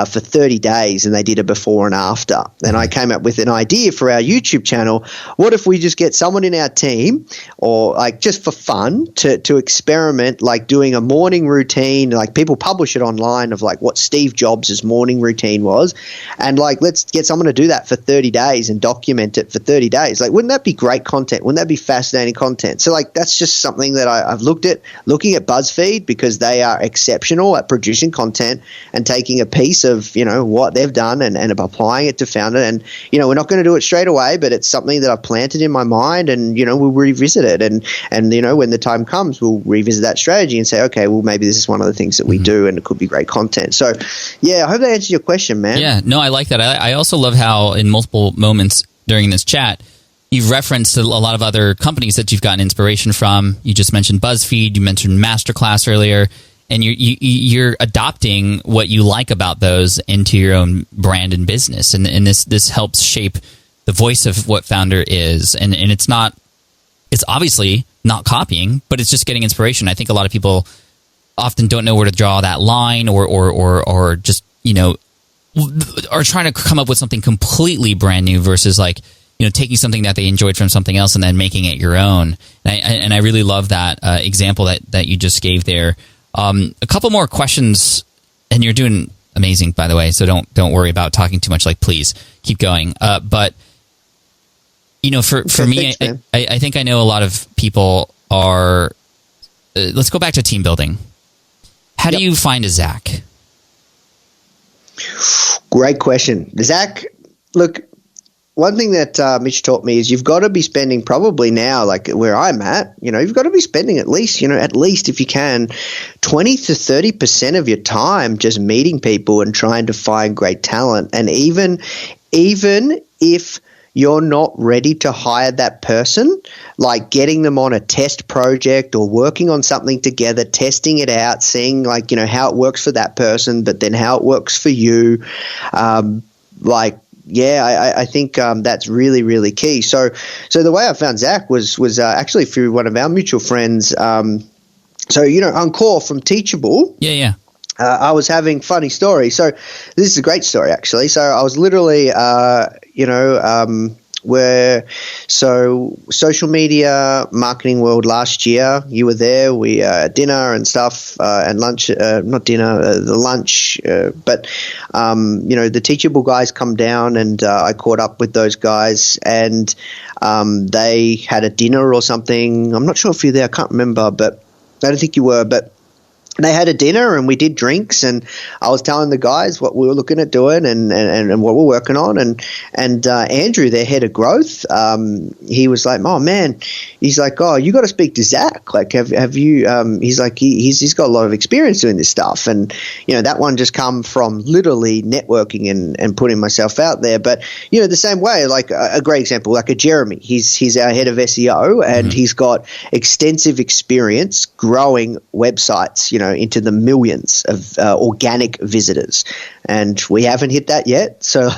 for 30 days and they did a before and after. And I came up with an idea for our YouTube channel. What if we just get someone in our team, or like just for fun, to experiment, like doing a morning routine, like people publish it online of like what Steve Jobs' morning routine was, and like let's get someone to do that for 30 days and document it for 30 days. Like, wouldn't that be great content? Wouldn't that be fascinating content? So like that's just something that I've looking at BuzzFeed, because they are exceptional at producing content and taking a piece of what they've done and applying it to Foundr. And we're not going to do it straight away, but it's something that I've planted in my mind, and we'll revisit it, and when the time comes, we'll revisit that strategy and say, okay, well, maybe this is one of the things that we do, and it could be great content. So I hope that answers your question, man. Yeah, no, I like that. I also love how in multiple moments during this chat you've referenced a lot of other companies that you've gotten inspiration from. You just mentioned BuzzFeed. You mentioned Masterclass earlier. And you're adopting what you like about those into your own brand and business. And this helps shape the voice of what Foundr is. And it's obviously not copying, but it's just getting inspiration. I think a lot of people often don't know where to draw that line, or just, are trying to come up with something completely brand new versus like, taking something that they enjoyed from something else and then making it your own. And I really love that example that you just gave there. A couple more questions, and you're doing amazing, by the way, so don't worry about talking too much. Like, please keep going. But for me, thanks, I think I know a lot of people are. Let's go back to team building. How do you find a Zach? Great question, Zach. Look, one thing that Mitch taught me is you've got to be spending probably now, like where I'm at, you've got to be spending at least if you can, 20 to 30% of your time just meeting people and trying to find great talent. And even if you're not ready to hire that person, like getting them on a test project or working on something together, testing it out, seeing like, how it works for that person, but then how it works for you, I think that's really, really key. So the way I found Zach was actually through one of our mutual friends. Encore from Teachable. Yeah. I was having funny story. So this is a great story, actually. So I was literally, social media marketing world last year, you were there, we dinner and stuff, and lunch, not dinner, the lunch, but the Teachable guys come down, and I caught up with those guys, and they had a dinner or something. I'm not sure if you're there, I can't remember, but I don't think you were, but they had a dinner and we did drinks, and I was telling the guys what we were looking at doing and what we're working on. And Andrew, their head of growth, he was like, oh man, he's like, oh, you got to speak to Zach. Like, have you, he's like, he's got a lot of experience doing this stuff. And, that one just come from literally networking and putting myself out there. But, the same way, like a great example, like a Jeremy, he's our head of SEO, and he's got extensive experience growing websites, into the millions of organic visitors, and we haven't hit that yet. So,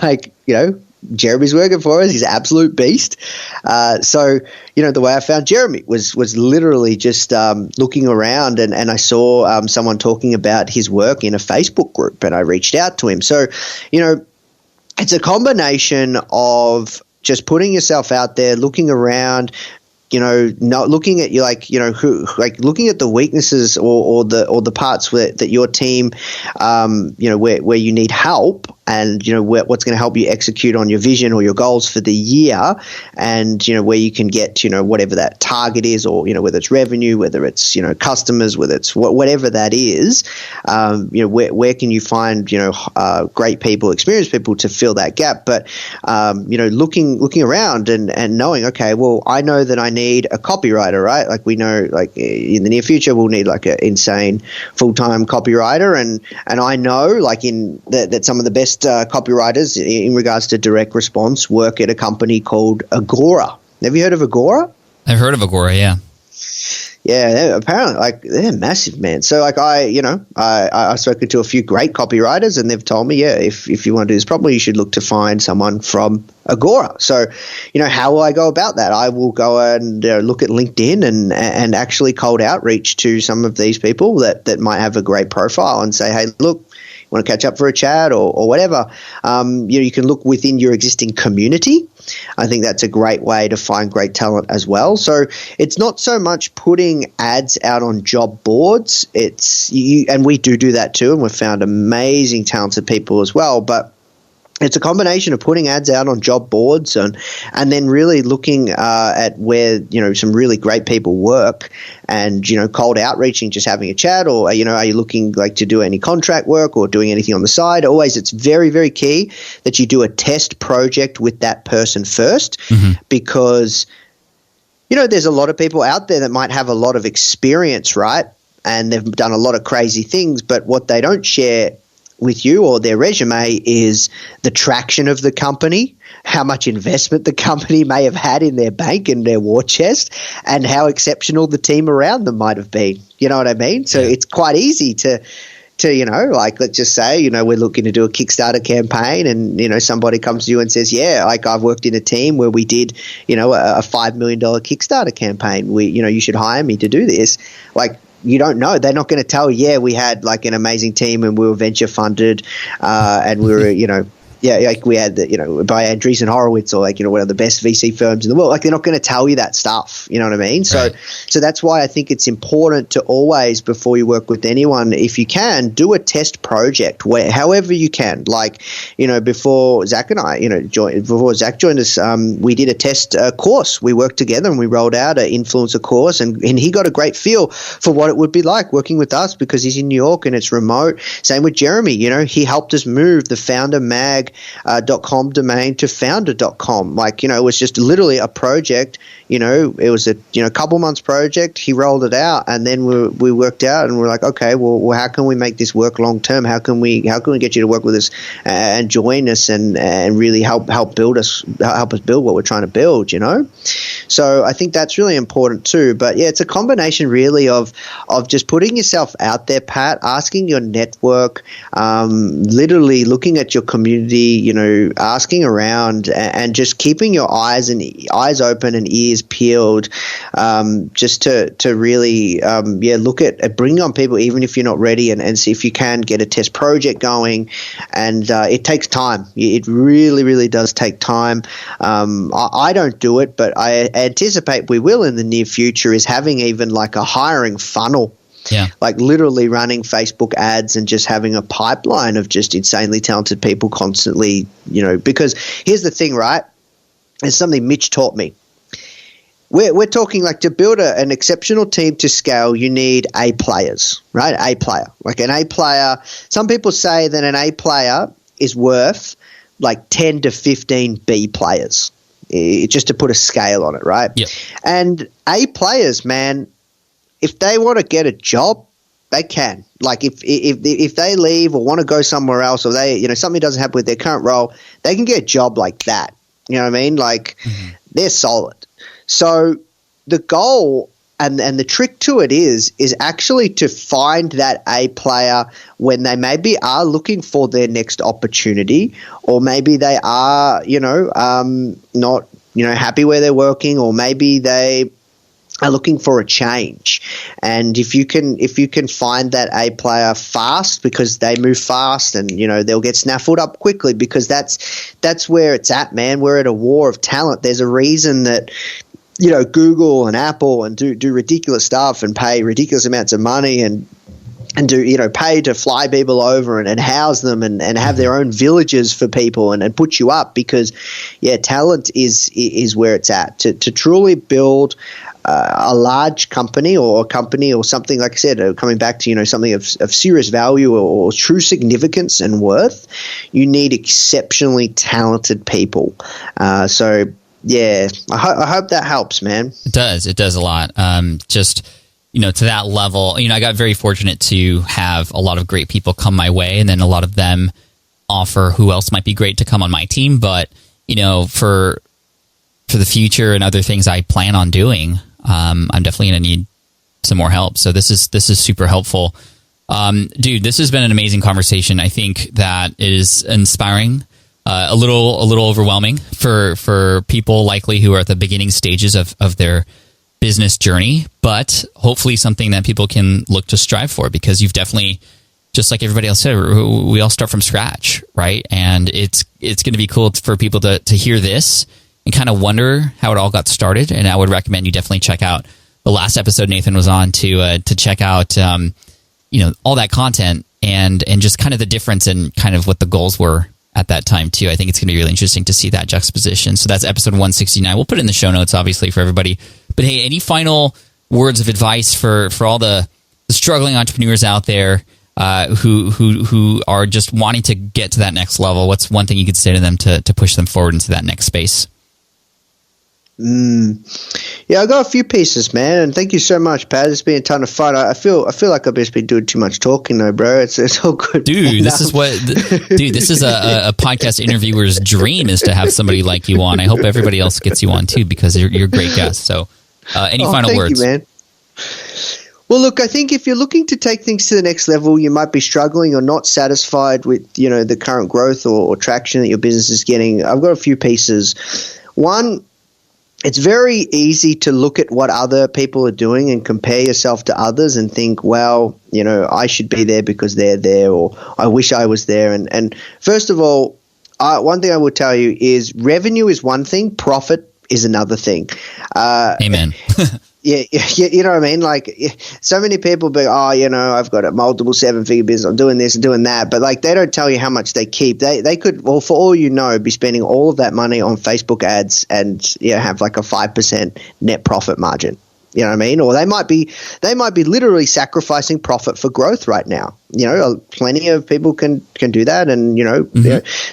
Jeremy's working for us. He's an absolute beast. The way I found Jeremy was literally just looking around, and I saw someone talking about his work in a Facebook group, and I reached out to him. So, it's a combination of just putting yourself out there, looking around, not looking at looking at the weaknesses or the parts that your team, where you need help, and what's going to help you execute on your vision or your goals for the year, and where you can get whatever that target is, or whether it's revenue, whether it's customers, whether it's whatever that is, where can you find great people, experienced people to fill that gap. But looking around and knowing, okay, well, I know that I need a copywriter, right? Like we know, like in the near future, we'll need like an insane full-time copywriter, and I know like that some of the best copywriters in regards to direct response work at a company called Agora. Have you heard of Agora? I've heard of Agora, yeah. Yeah, apparently, they're massive, man. So, I've spoken to a few great copywriters, and they've told me, if you want to do this properly, you should look to find someone from Agora. So, how will I go about that? I will go and look at LinkedIn and actually cold outreach to some of these people that might have a great profile and say, hey, look, want to catch up for a chat or whatever. You can look within your existing community. I think that's a great way to find great talent as well. So it's not so much putting ads out on job boards. And we do that too, and we've found amazing talented people as well. But it's a combination of putting ads out on job boards and then really looking at where some really great people work, and cold outreaching, just having a chat, or are you looking like to do any contract work or doing anything on the side? Always, it's very, very key that you do a test project with that person first, because there's a lot of people out there that might have a lot of experience, right? And they've done a lot of crazy things, but what they don't share with you or their resume is the traction of the company, how much investment the company may have had in their bank and their war chest, and how exceptional the team around them might have been. You know what I mean? So it's quite easy to let's just say, we're looking to do a Kickstarter campaign, and, somebody comes to you and says, yeah, like I've worked in a team where we did, a $5 million Kickstarter campaign. You should hire me to do this. Like, you don't know. They're not going to tell you, yeah, we had like an amazing team and we were venture funded, and we were, like we had by Andreessen Horowitz, or one of the best VC firms in the world. Like, they're not going to tell you that stuff. You know what I mean? Right. So that's why I think it's important to always, before you work with anyone, if you can, do a test project however you can. Like, before Zach and I, before Zach joined us, we did a test course. We worked together and we rolled out an influencer course, and he got a great feel for what it would be like working with us, because he's in New York and it's remote. Same with Jeremy. He helped us move the Foundr mag.com domain to foundr.com. Like, it was just literally a project. It was a couple months project. He rolled it out, and then we worked out, and we're like, okay, well, how can we make this work long term? How can we get you to work with us and join us and really help us build what we're trying to build? So I think that's really important too. But yeah, it's a combination really of just putting yourself out there, Pat, asking your network, literally looking at your community, asking around, and just keeping your eyes open and ears peeled, just to really look at bringing on people even if you're not ready, and see if you can get a test project going. And it takes time. It really, really does take time. I don't do it, but I anticipate we will in the near future, is having even like a hiring funnel. Yeah. Like literally running Facebook ads and just having a pipeline of just insanely talented people constantly, because here's the thing, right? It's something Mitch taught me. We're talking like to build an exceptional team to scale, you need A players, right? A player. Like an A player, some people say that an A player is worth like 10 to 15 B players, just to put a scale on it, right? Yep. And A players, man, if they want to get a job, they can. Like if they leave or want to go somewhere else, or they something doesn't happen with their current role, they can get a job like that. You know what I mean? Like they're solid. So the goal and the trick to it is actually to find that A player when they maybe are looking for their next opportunity, or maybe they are not happy where they're working, or maybe they are looking for a change. And if you can find that A player fast, because they move fast, and they'll get snaffled up quickly, because that's where it's at, man. We're at a war of talent. There's a reason that Google and Apple and do ridiculous stuff and pay ridiculous amounts of money and do, pay to fly people over and house them and have their own villages for people and put you up because, talent is where it's at. To truly build a large company or a company or something, like I said, coming back to, something of serious value or true significance and worth, you need exceptionally talented people. Yeah, I hope that helps, man. It does a lot. To that level, I got very fortunate to have a lot of great people come my way, and then a lot of them offer who else might be great to come on my team. But, for the future and other things I plan on doing, I'm definitely going to need some more help. So this is super helpful. Dude, this has been an amazing conversation. I think that it is inspiring. A little overwhelming for people likely who are at the beginning stages of their business journey, but hopefully something that people can look to strive for, because you've definitely, just like everybody else said, we all start from scratch, right? And it's going to be cool for people to hear this and kind of wonder how it all got started. And I would recommend you definitely check out the last episode Nathan was on to check out all that content and just kind of the difference and kind of what the goals were at that time too. I think it's going to be really interesting to see that juxtaposition. So that's episode 169. We'll put it in the show notes, obviously, for everybody. But hey, any final words of advice for all the struggling entrepreneurs out there who are just wanting to get to that next level? What's one thing you could say to them to push them forward into that next space? Yeah, I got a few pieces, man, and thank you so much, Pat. It's been a ton of fun. I feel like I've just been doing too much talking, though, bro. It's all good, dude. This is a podcast interviewer's dream, is to have somebody like you on. I hope everybody else gets you on too, because you're a great guest. So, any final words? Thank you, man. Well, look, I think if you're looking to take things to the next level, you might be struggling or not satisfied with the current growth or traction that your business is getting. I've got a few pieces. One, it's very easy to look at what other people are doing and compare yourself to others and think, well, I should be there because they're there, or I wish I was there. And first of all, one thing I will tell you is revenue is one thing, profit is another thing. Amen. Yeah, you know what I mean? Like, so many people be, I've got a multiple 7-figure business, I'm doing this and doing that, but like, they don't tell you how much they keep. They could, well, for all you know, be spending all of that money on Facebook ads and have like a 5% net profit margin. You know what I mean? Or they might be literally sacrificing profit for growth right now. Plenty of people can do that, and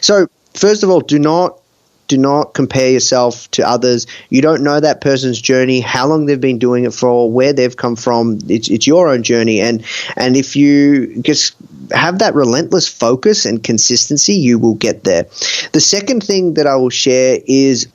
So first of all, do not compare yourself to others. You don't know that person's journey, how long they've been doing it for, where they've come from. It's your own journey. And if you just have that relentless focus and consistency, you will get there. The second thing that I will share is,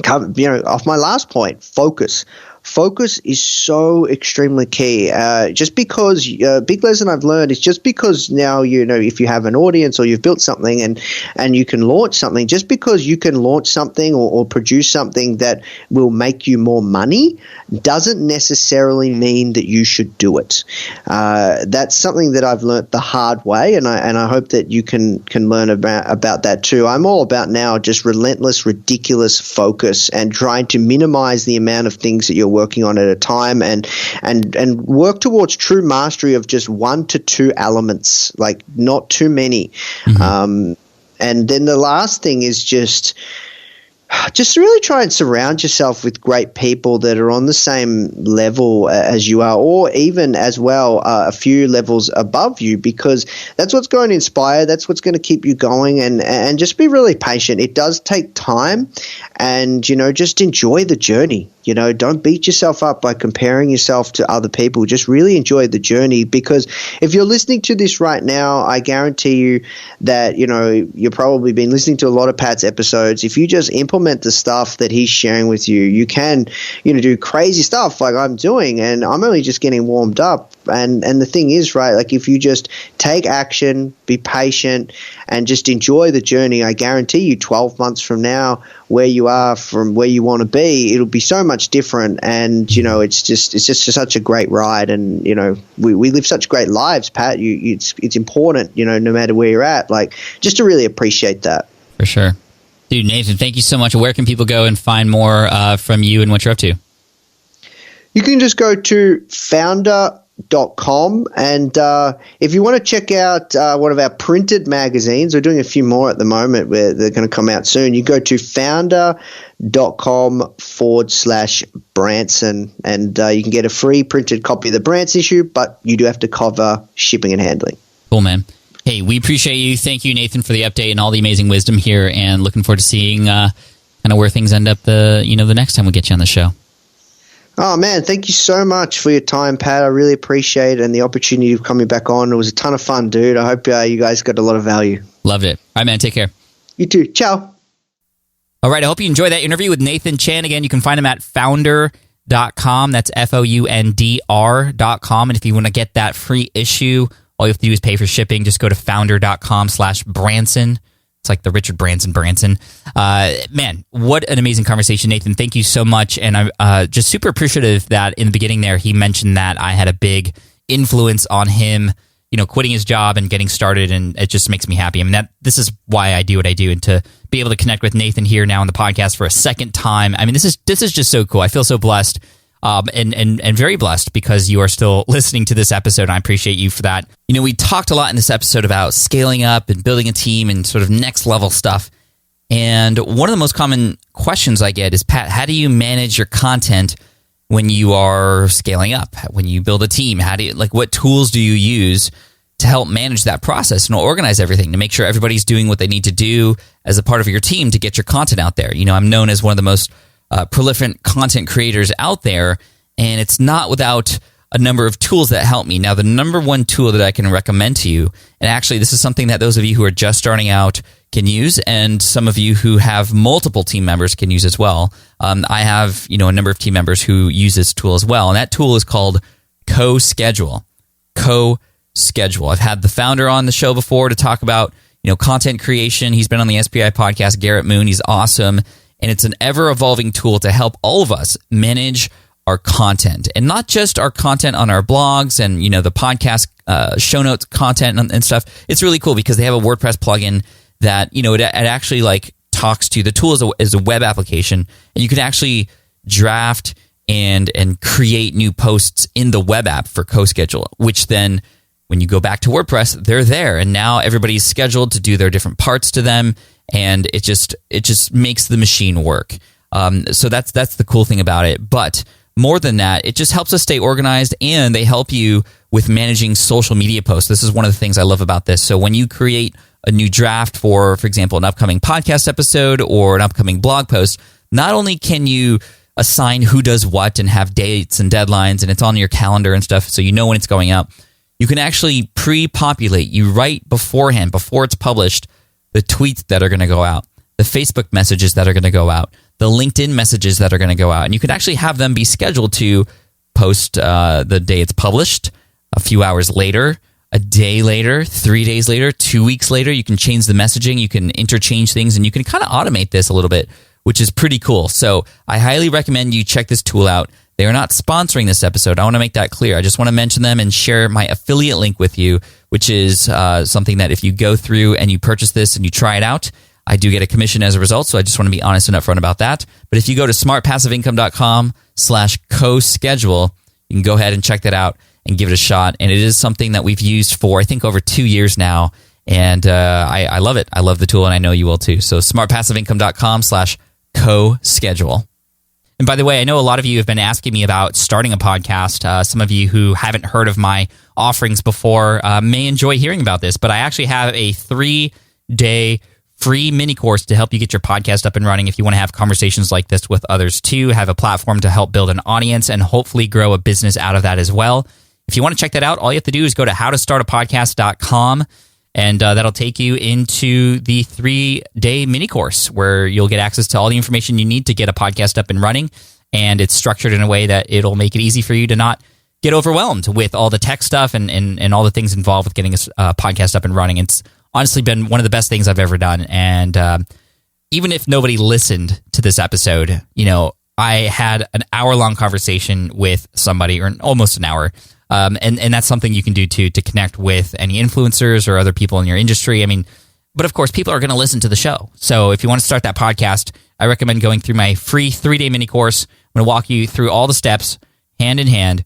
off my last point, focus. Focus is so extremely key. Just because, big lesson I've learned is just because now, if you have an audience or you've built something and you can launch something, just because you can launch something or produce something that will make you more money doesn't necessarily mean that you should do it. That's something that I've learned the hard way, and I hope that you can learn about that too. I'm all about now just relentless, ridiculous focus and trying to minimize the amount of things that you're working on at a time, and work towards true mastery of just 1 to 2 elements, like not too many. Mm-hmm. And then the last thing is just really try and surround yourself with great people that are on the same level as you are, or even as well a few levels above you, because that's what's going to inspire, that's what's going to keep you going, and just be really patient. It does take time, and just enjoy the journey. Don't beat yourself up by comparing yourself to other people. Just really enjoy the journey, because if you're listening to this right now, I guarantee you that, you've probably been listening to a lot of Pat's episodes. If you just implement the stuff that he's sharing with you, you can, do crazy stuff like I'm doing, and I'm only just getting warmed up. And the thing is, right, like if you just take action, be patient, and just enjoy the journey, I guarantee you 12 months from now, where you are from where you want to be, it'll be so much different. And it's just such a great ride, and we live such great lives, Pat. It's important, no matter where you're at, like just to really appreciate that. For sure. Dude, Nathan, thank you so much. Where can people go and find more from you and what you're up to? You can just go to Foundr.com, and if you want to check out one of our printed magazines, we're doing a few more at the moment where they're going to come out soon. You go to Foundr.com/Branson, and you can get a free printed copy of the Brantz issue, but you do have to cover shipping and handling. Cool, man. Hey, we appreciate you. Thank you, Nathan, for the update and all the amazing wisdom here, and looking forward to seeing kind of where things end up the next time we get you on the show. Oh, man, thank you so much for your time, Pat. I really appreciate it and the opportunity of coming back on. It was a ton of fun, dude. I hope you guys got a lot of value. Loved it. All right, man, take care. You too. Ciao. All right, I hope you enjoyed that interview with Nathan Chan. Again, you can find him at Foundr.com. That's Foundr.com. And if you want to get that free issue, all you have to do is pay for shipping. Just go to Foundr.com/Branson. It's like the Richard Branson. Man, what an amazing conversation, Nathan. Thank you so much. And I'm just super appreciative that in the beginning there, he mentioned that I had a big influence on him, quitting his job and getting started. And it just makes me happy. I mean, this is why I do what I do. And to be able to connect with Nathan here now on the podcast for a second time, I mean, this is just so cool. I feel so blessed. And very blessed because you are still listening to this episode. And I appreciate you for that. We talked a lot in this episode about scaling up and building a team and sort of next level stuff. And one of the most common questions I get is, Pat, how do you manage your content when you are scaling up? When you build a team, what tools do you use to help manage that process and organize everything to make sure everybody's doing what they need to do as a part of your team to get your content out there? I'm known as one of the most prolific content creators out there, and it's not without a number of tools that help me. Now, the number one tool that I can recommend to you, and actually this is something that those of you who are just starting out can use, and some of you who have multiple team members can use as well. I have a number of team members who use this tool as well, and that tool is called CoSchedule. CoSchedule. I've had the founder on the show before to talk about content creation. He's been on the SPI podcast, Garrett Moon. He's awesome. And it's an ever-evolving tool to help all of us manage our content. And not just our content on our blogs and, the podcast show notes content and stuff. It's really cool because they have a WordPress plugin that, it actually talks to the tool as a web application. And you can actually draft and create new posts in the web app for CoSchedule, which then when you go back to WordPress, they're there. And now everybody's scheduled to do their different parts to them. And it just makes the machine work. So that's the cool thing about it. But more than that, it just helps us stay organized, and they help you with managing social media posts. This is one of the things I love about this. So when you create a new draft for example, an upcoming podcast episode or an upcoming blog post, not only can you assign who does what and have dates and deadlines, and it's on your calendar and stuff, so you know when it's going out, you can actually pre-populate. You write beforehand, before it's published, the tweets that are going to go out, the Facebook messages that are going to go out, the LinkedIn messages that are going to go out. And you can actually have them be scheduled to post the day it's published, a few hours later, a day later, 3 days later, 2 weeks later. You can change the messaging, you can interchange things, and you can kind of automate this a little bit, which is pretty cool. So I highly recommend you check this tool out. They are not sponsoring this episode. I want to make that clear. I just want to mention them and share my affiliate link with you, which is something that if you go through and you purchase this and you try it out, I do get a commission as a result. So I just want to be honest and upfront about that. But if you go to smartpassiveincome.com/CoSchedule, you can go ahead and check that out and give it a shot. And it is something that we've used for, I think, over 2 years now. And I love it. I love the tool, and I know you will too. So smartpassiveincome.com/CoSchedule. And by the way, I know a lot of you have been asking me about starting a podcast. Some of you who haven't heard of my offerings before may enjoy hearing about this, but I actually have a 3-day free mini course to help you get your podcast up and running if you want to have conversations like this with others too, have a platform to help build an audience and hopefully grow a business out of that as well. If you want to check that out, all you have to do is go to howtostartapodcast.com. And that'll take you into the 3-day mini course where you'll get access to all the information you need to get a podcast up and running. And it's structured in a way that it'll make it easy for you to not get overwhelmed with all the tech stuff and all the things involved with getting a podcast up and running. It's honestly been one of the best things I've ever done. And even if nobody listened to this episode, I had an hour-long conversation with somebody, or almost an hour. And that's something you can do too, to connect with any influencers or other people in your industry. I mean, But of course, people are going to listen to the show. So if you want to start that podcast, I recommend going through my free 3-day mini course. I'm going to walk you through all the steps hand in hand.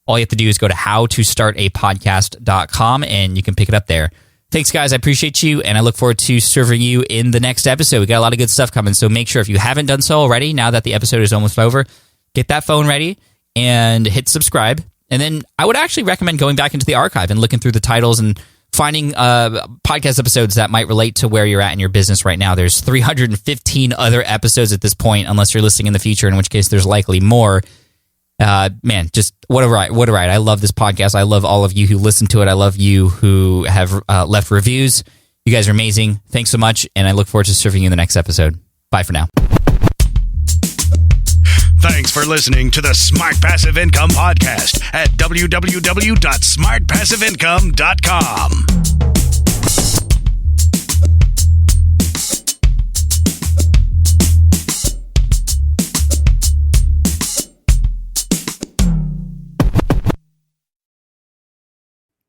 All you have to do is go to howtostartapodcast.com and you can pick it up there. Thanks, guys. I appreciate you, and I look forward to serving you in the next episode. We got a lot of good stuff coming, so make sure if you haven't done so already, now that the episode is almost over, get that phone ready and hit subscribe. And then I would actually recommend going back into the archive and looking through the titles and finding podcast episodes that might relate to where you're at in your business right now. There's 315 other episodes at this point, unless you're listening in the future, in which case there's likely more. Man, just what a ride. What a ride. I love this podcast. I love all of you who listen to it. I love you who have left reviews. You guys are amazing. Thanks so much, and I look forward to serving you in the next episode. Bye for now. Thanks for listening to the Smart Passive Income Podcast at www.smartpassiveincome.com.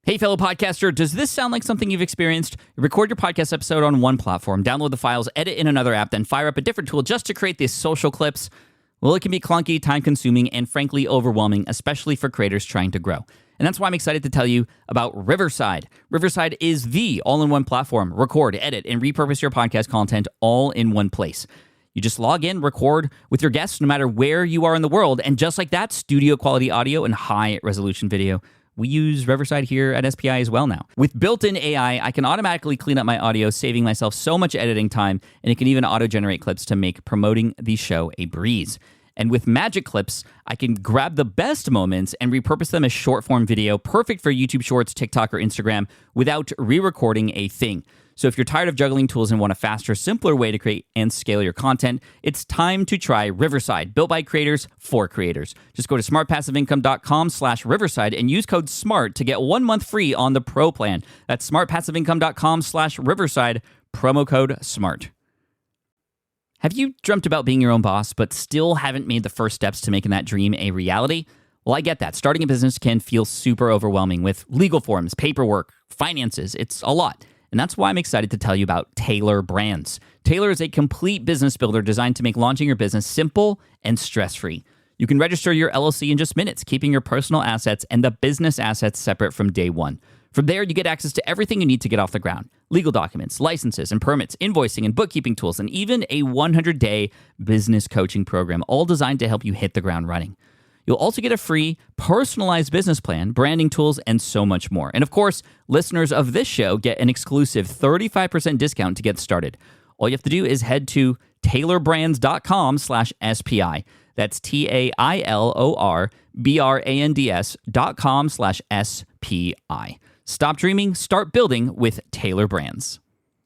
Hey, fellow podcaster, does this sound like something you've experienced? You record your podcast episode on one platform, download the files, edit in another app, then fire up a different tool just to create these social clips? Well, it can be clunky, time-consuming, and frankly overwhelming, especially for creators trying to grow. And that's why I'm excited to tell you about Riverside. Riverside is the all-in-one platform. Record, edit, and repurpose your podcast content all in one place. You just log in, record with your guests no matter where you are in the world, and just like that, studio-quality audio and high-resolution video. We use Riverside here at SPI as well now. With built-in AI, I can automatically clean up my audio, saving myself so much editing time, and it can even auto-generate clips to make promoting the show a breeze. And with Magic Clips, I can grab the best moments and repurpose them as short-form video, perfect for YouTube Shorts, TikTok, or Instagram, without re-recording a thing. So if you're tired of juggling tools and want a faster, simpler way to create and scale your content, it's time to try Riverside, built by creators for creators. Just go to smartpassiveincome.com/Riverside and use code SMART to get 1 month free on the Pro plan. That's smartpassiveincome.com/Riverside, promo code SMART. Have you dreamt about being your own boss, but still haven't made the first steps to making that dream a reality? Well, I get that. Starting a business can feel super overwhelming with legal forms, paperwork, finances. It's a lot. And that's why I'm excited to tell you about Taylor Brands. Taylor is a complete business builder designed to make launching your business simple and stress-free. You can register your LLC in just minutes, keeping your personal assets and the business assets separate from day one. From there, you get access to everything you need to get off the ground. Legal documents, licenses and permits, invoicing and bookkeeping tools, and even a 100-day business coaching program, all designed to help you hit the ground running. You'll also get a free, personalized business plan, branding tools, and so much more. And of course, listeners of this show get an exclusive 35% discount to get started. All you have to do is head to taylorbrands.com/SPI. That's TAILORBRANDS.com/SPI. Stop dreaming, start building with Taylor Brands.